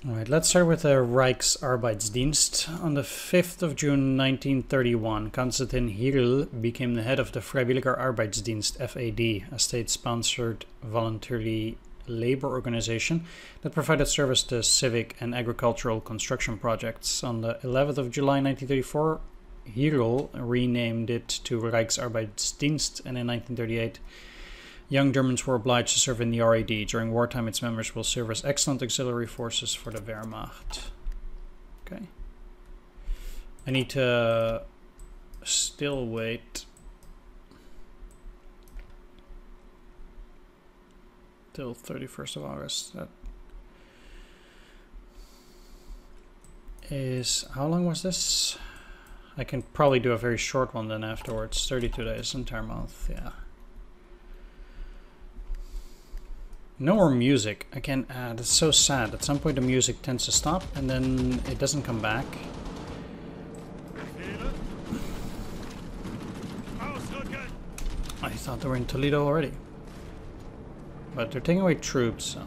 Alright, let's start with the Reichsarbeitsdienst. On the 5th of June 1931, Konstantin Hirl became the head of the Freiwilliger Arbeitsdienst, FAD, a state-sponsored voluntary labor organization that provided service to civic and agricultural construction projects. On the 11th of July 1934, Hirl renamed it to Reichsarbeitsdienst, and in 1938, young Germans were obliged to serve in the RAD. During wartime, its members will serve as excellent auxiliary forces for the Wehrmacht. Okay. I need to still wait till 31st of August. That is, how long was this? I can probably do a very short one then afterwards. 32 days, entire month, yeah. No more music. Again, that's so sad. At some point the music tends to stop and then it doesn't come back. I thought they were in Toledo already. But they're taking away troops, so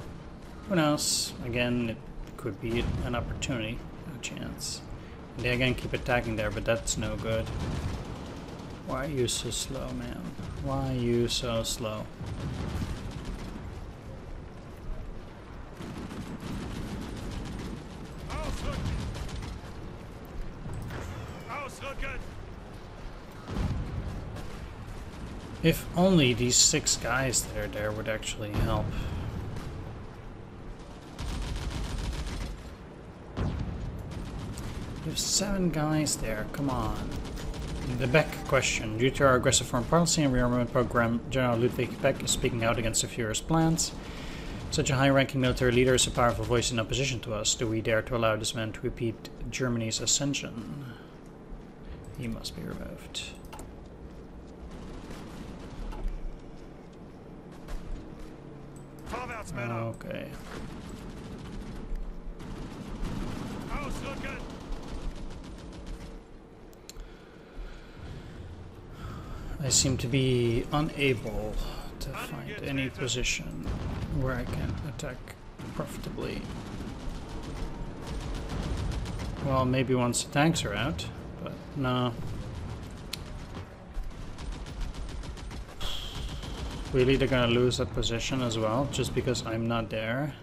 who knows? Again, it could be an opportunity, a chance. And they again keep attacking there, but that's no good. Why are you so slow, man? Why are you so slow? If only these 6 guys that are there would actually help. There's 7 guys there, come on. The Beck question. Due to our aggressive foreign policy and rearmament program, General Ludwig Beck is speaking out against the Führer's plans. Such a high-ranking military leader is a powerful voice in opposition to us. Do we dare to allow this man to repeat Germany's ascension? He must be removed. Okay. I seem to be unable to find any position where I can attack profitably. Well, maybe once the tanks are out, but no. Really, they're gonna lose that position as well, just because I'm not there.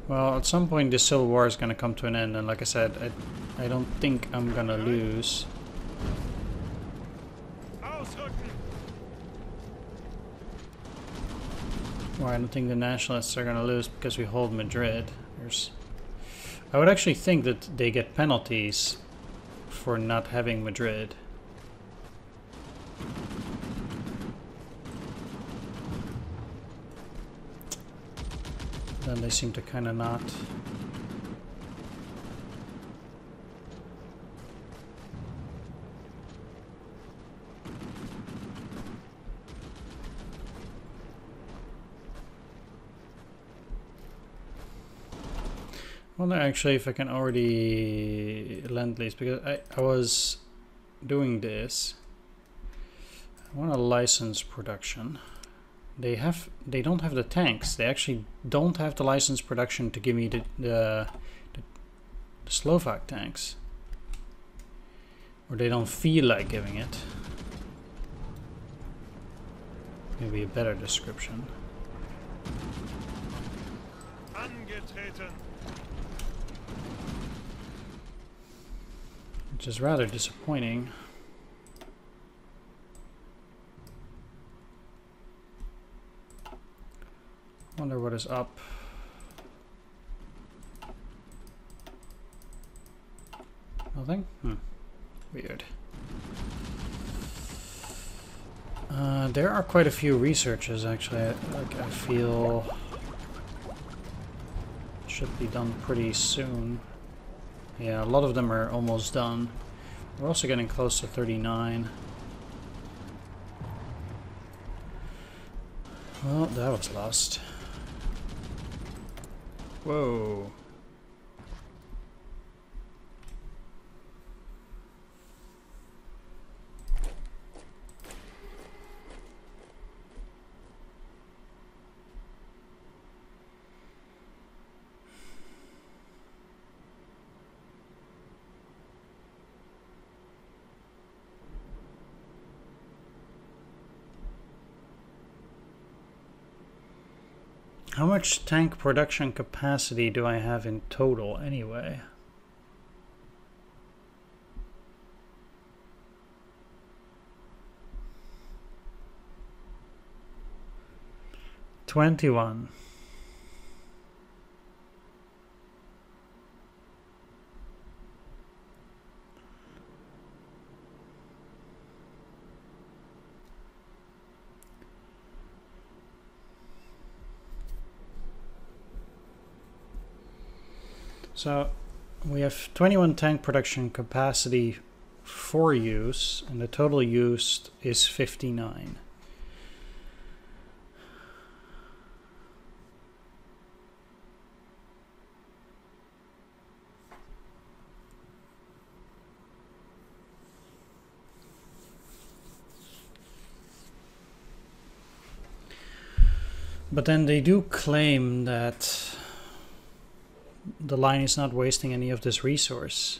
Well, at some point the Civil War is gonna come to an end, and like I said, I don't think I'm gonna lose. Well, I don't think the Nationalists are gonna lose because we hold Madrid. I would actually think that they get penalties for not having Madrid. Then they seem to kind of not. I wonder actually if I can already lend lease, because I was doing this. I want to license production. They don't have the tanks. They actually don't have the license production to give me the Slovak tanks. Or they don't feel like giving it. Maybe a better description. Which is rather disappointing. Wonder what is up. Nothing? Weird. There are quite a few researches actually. I feel should be done pretty soon. Yeah, a lot of them are almost done. We're also getting close to 39. Well, that was lost. Whoa. How much tank production capacity do I have in total anyway? $21. So we have 21 tank production capacity for use, and the total used is 59. But then they do claim that the line is not wasting any of this resource.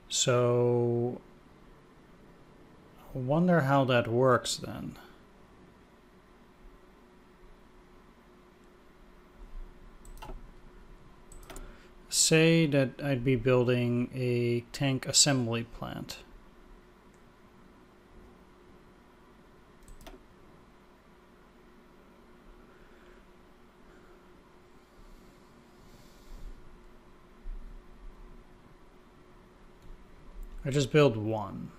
So I wonder how that works then. Say that I'd be building a tank assembly plant. I just build one.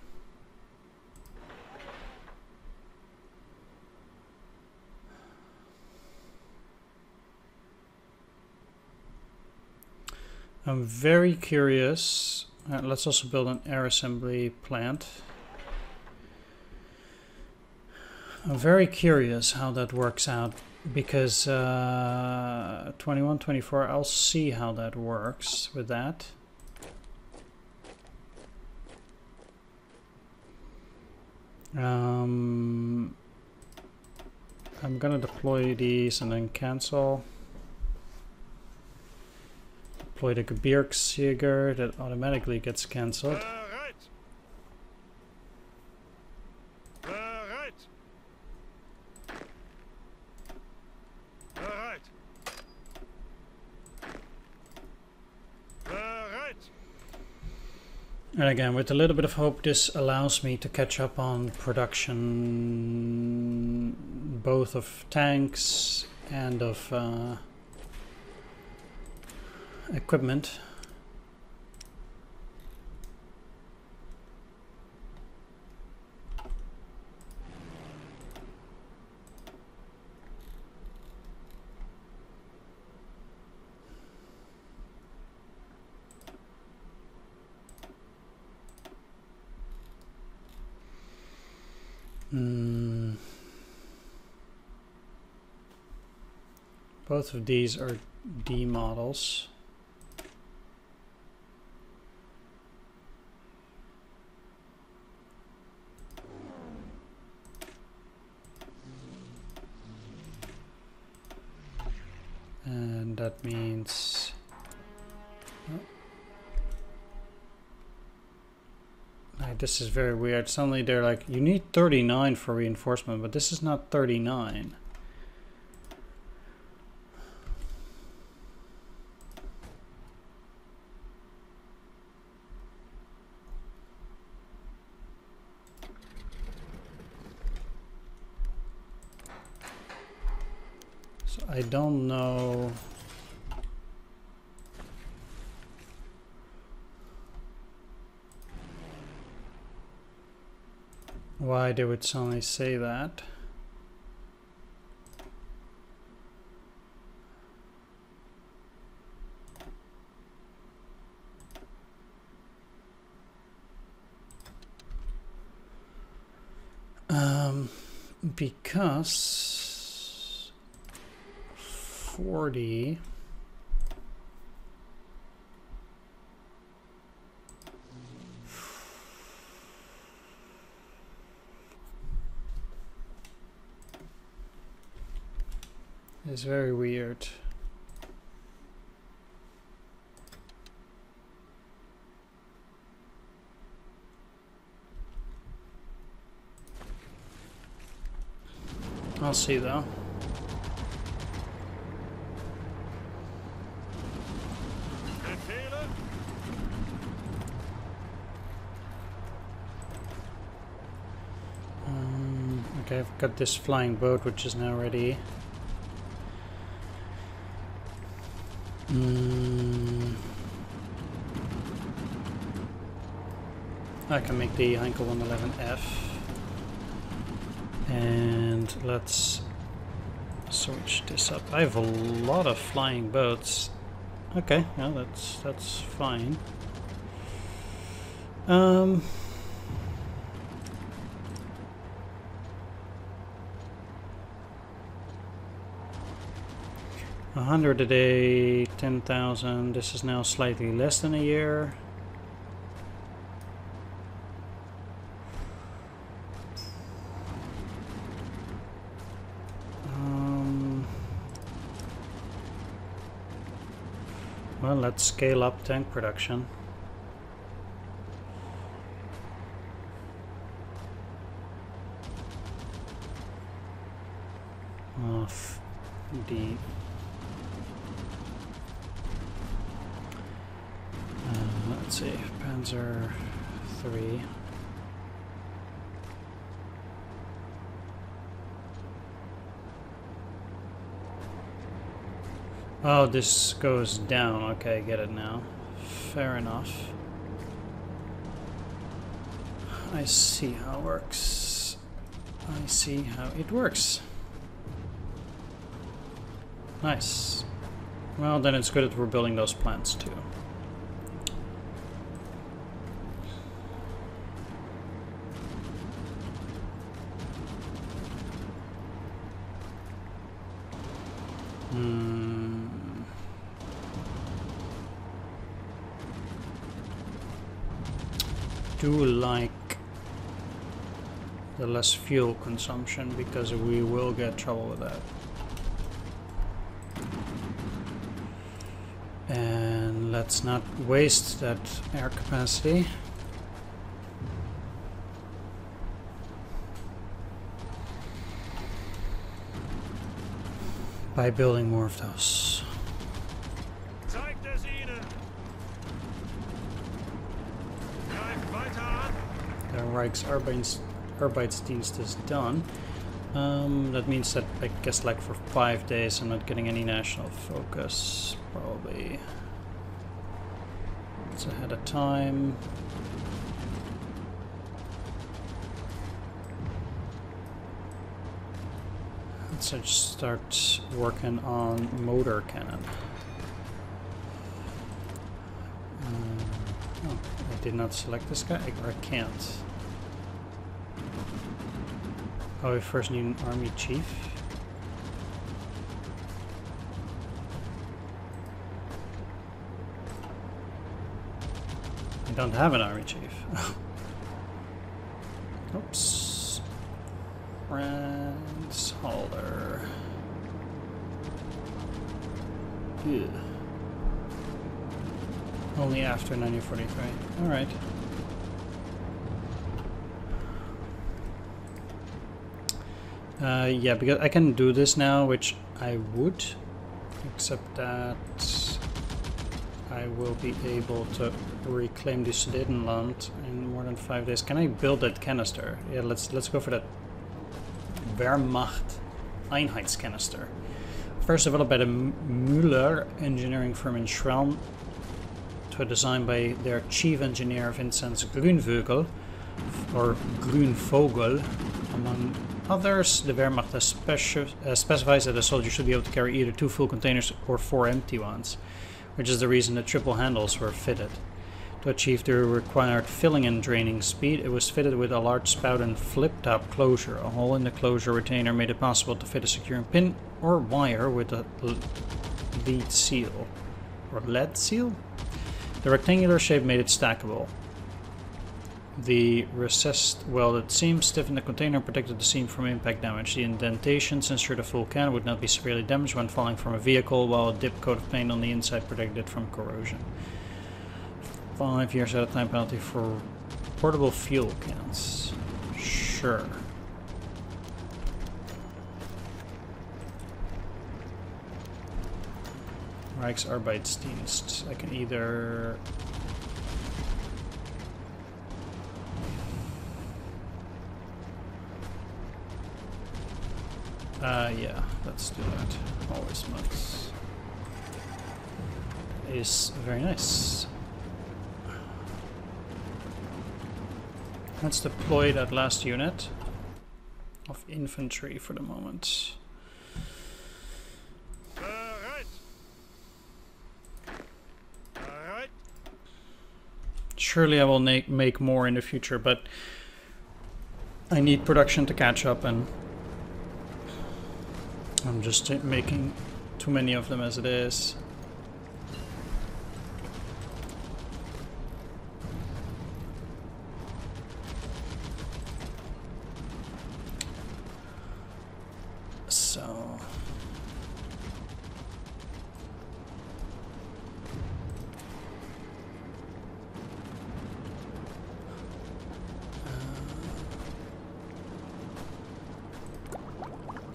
I'm very curious. Let's also build an air assembly plant. I'm very curious how that works out because 21, 24, I'll see how that works with that. I'm gonna deploy these and then cancel. Deploy the Gebirgsjäger, that automatically gets cancelled. And again, with a little bit of hope, this allows me to catch up on production both of tanks and of equipment. Both of these are D models. And that means this is very weird. Suddenly they're like, you need 39 for reinforcement, but this is not 39. So I don't know. Why they would suddenly say that. Because 40 is very weird. I'll see though. Okay, I've got this flying boat which is now ready. I can make the Heinkel 111F. And let's Switch this up. I have a lot of flying boats. Okay, yeah, that's fine. 100 a day, 10,000. This is now slightly less than a year. Well, let's scale up tank production. Of the let's see, Panzer III. Oh, this goes down. Okay, I get it now. Fair enough. I see how it works. I see how it works. Nice. Well, then it's good that we're building those plants too. Do like the less fuel consumption because we will get trouble with that. And let's not waste that air capacity. By building more of those. Zeigt es ihnen. Greift weiter an. The Reich's Arbeitsdienst is done. That means that I guess like for 5 days I'm not getting any national focus. Probably. It's ahead of time. Let's just start working on motor cannon. Oh, I did not select this guy, or I can't. Oh, we first need an army chief. I don't have an army chief. Oops. Franz Halder. Yeah. Only after 1943. Alright. Yeah, because I can do this now, which I would, except that I will be able to reclaim the Sudetenland in more than 5 days. Can I build that canister? Yeah, let's go for that Wehrmacht Einheitscanister. First developed by the Müller engineering firm in Schwelm, to a design by their chief engineer Vinzenz Grünvogel, or Grünvogel, among others. The Wehrmacht specifies that a soldier should be able to carry either 2 full containers or 4 empty ones, which is the reason the triple handles were fitted. To achieve the required filling and draining speed, it was fitted with a large spout and flip-top closure. A hole in the closure retainer made it possible to fit a securing pin or wire with a lead seal. Or lead seal? The rectangular shape made it stackable. The recessed welded seam stiffened the container and protected the seam from impact damage. The indentations ensured a full can would not be severely damaged when falling from a vehicle, while a dip coat of paint on the inside protected it from corrosion. 5 years at a time penalty for portable fuel cans. Sure. Reich's Arbeitsdienst. I can either... yeah, let's do that. Always must. Is very nice. Let's deploy that last unit of infantry for the moment. Surely I will make more in the future, but I need production to catch up, and I'm just making too many of them as it is. So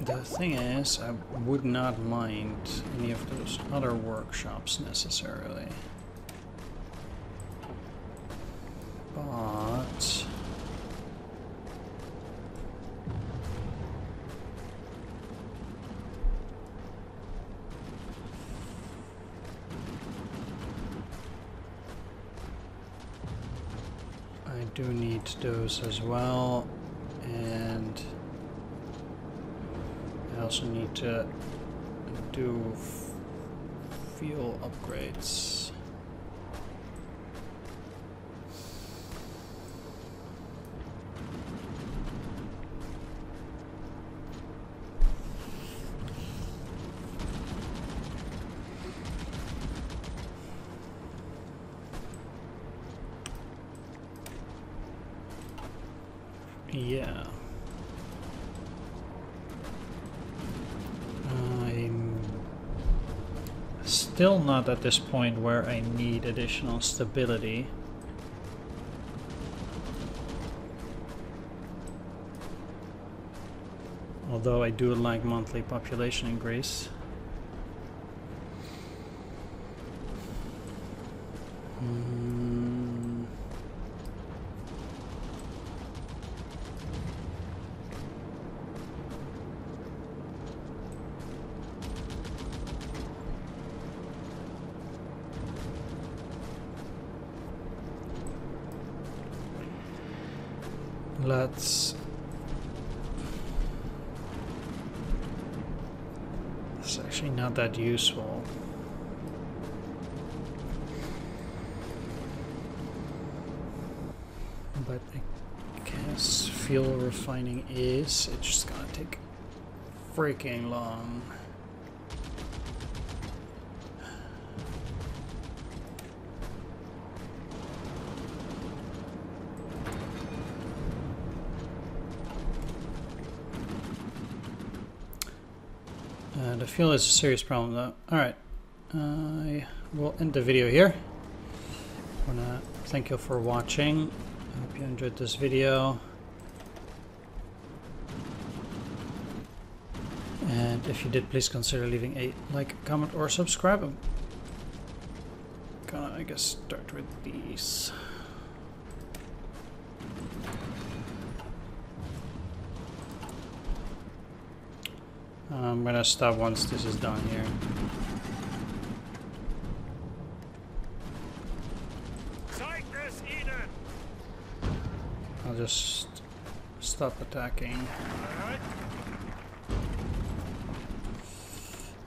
the thing is, I would not mind any of those other workshops necessarily, but I do need those as well, and I also need to do fuel upgrades. Yeah. I'm still not at this point where I need additional stability. Although I do like monthly population increase. Let's... It's actually not that useful. But I guess fuel refining is... It's just gonna take freaking long. The fuel is a serious problem though. Alright, I will end the video here. I wanna thank you for watching. I hope you enjoyed this video. And if you did, please consider leaving a like, comment, or subscribe. I'm gonna, I guess, start with these. I'm gonna stop once this is done here. I'll just stop attacking.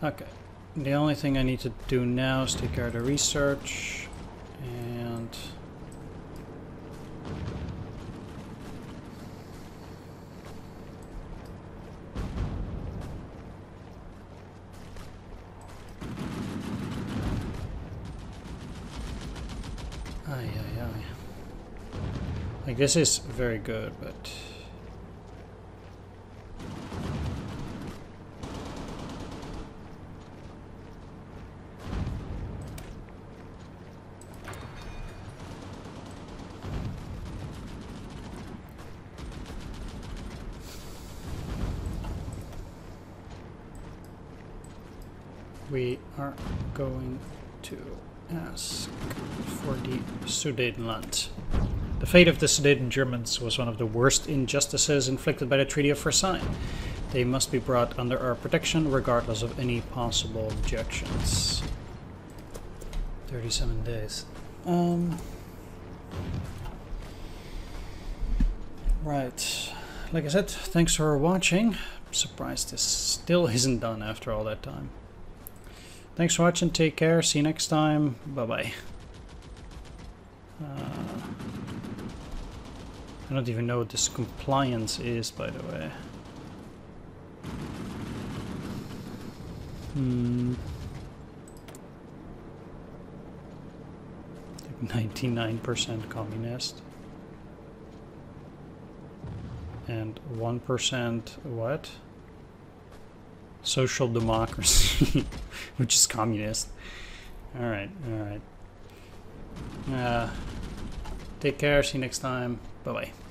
Okay. The only thing I need to do now is take care of the research and like this is very good, but we are going to ask for the Sudetenland. The fate of the Sudeten Germans was one of the worst injustices inflicted by the Treaty of Versailles. They must be brought under our protection regardless of any possible objections. 37 days. Right. Like I said, thanks for watching. I'm surprised this still isn't done after all that time. Thanks for watching, take care, see you next time, bye bye. I don't even know what this compliance is, by the way. 99% communist. And 1% what? Social democracy, which is communist. Alright, alright. Take care, see you next time. Bye-bye.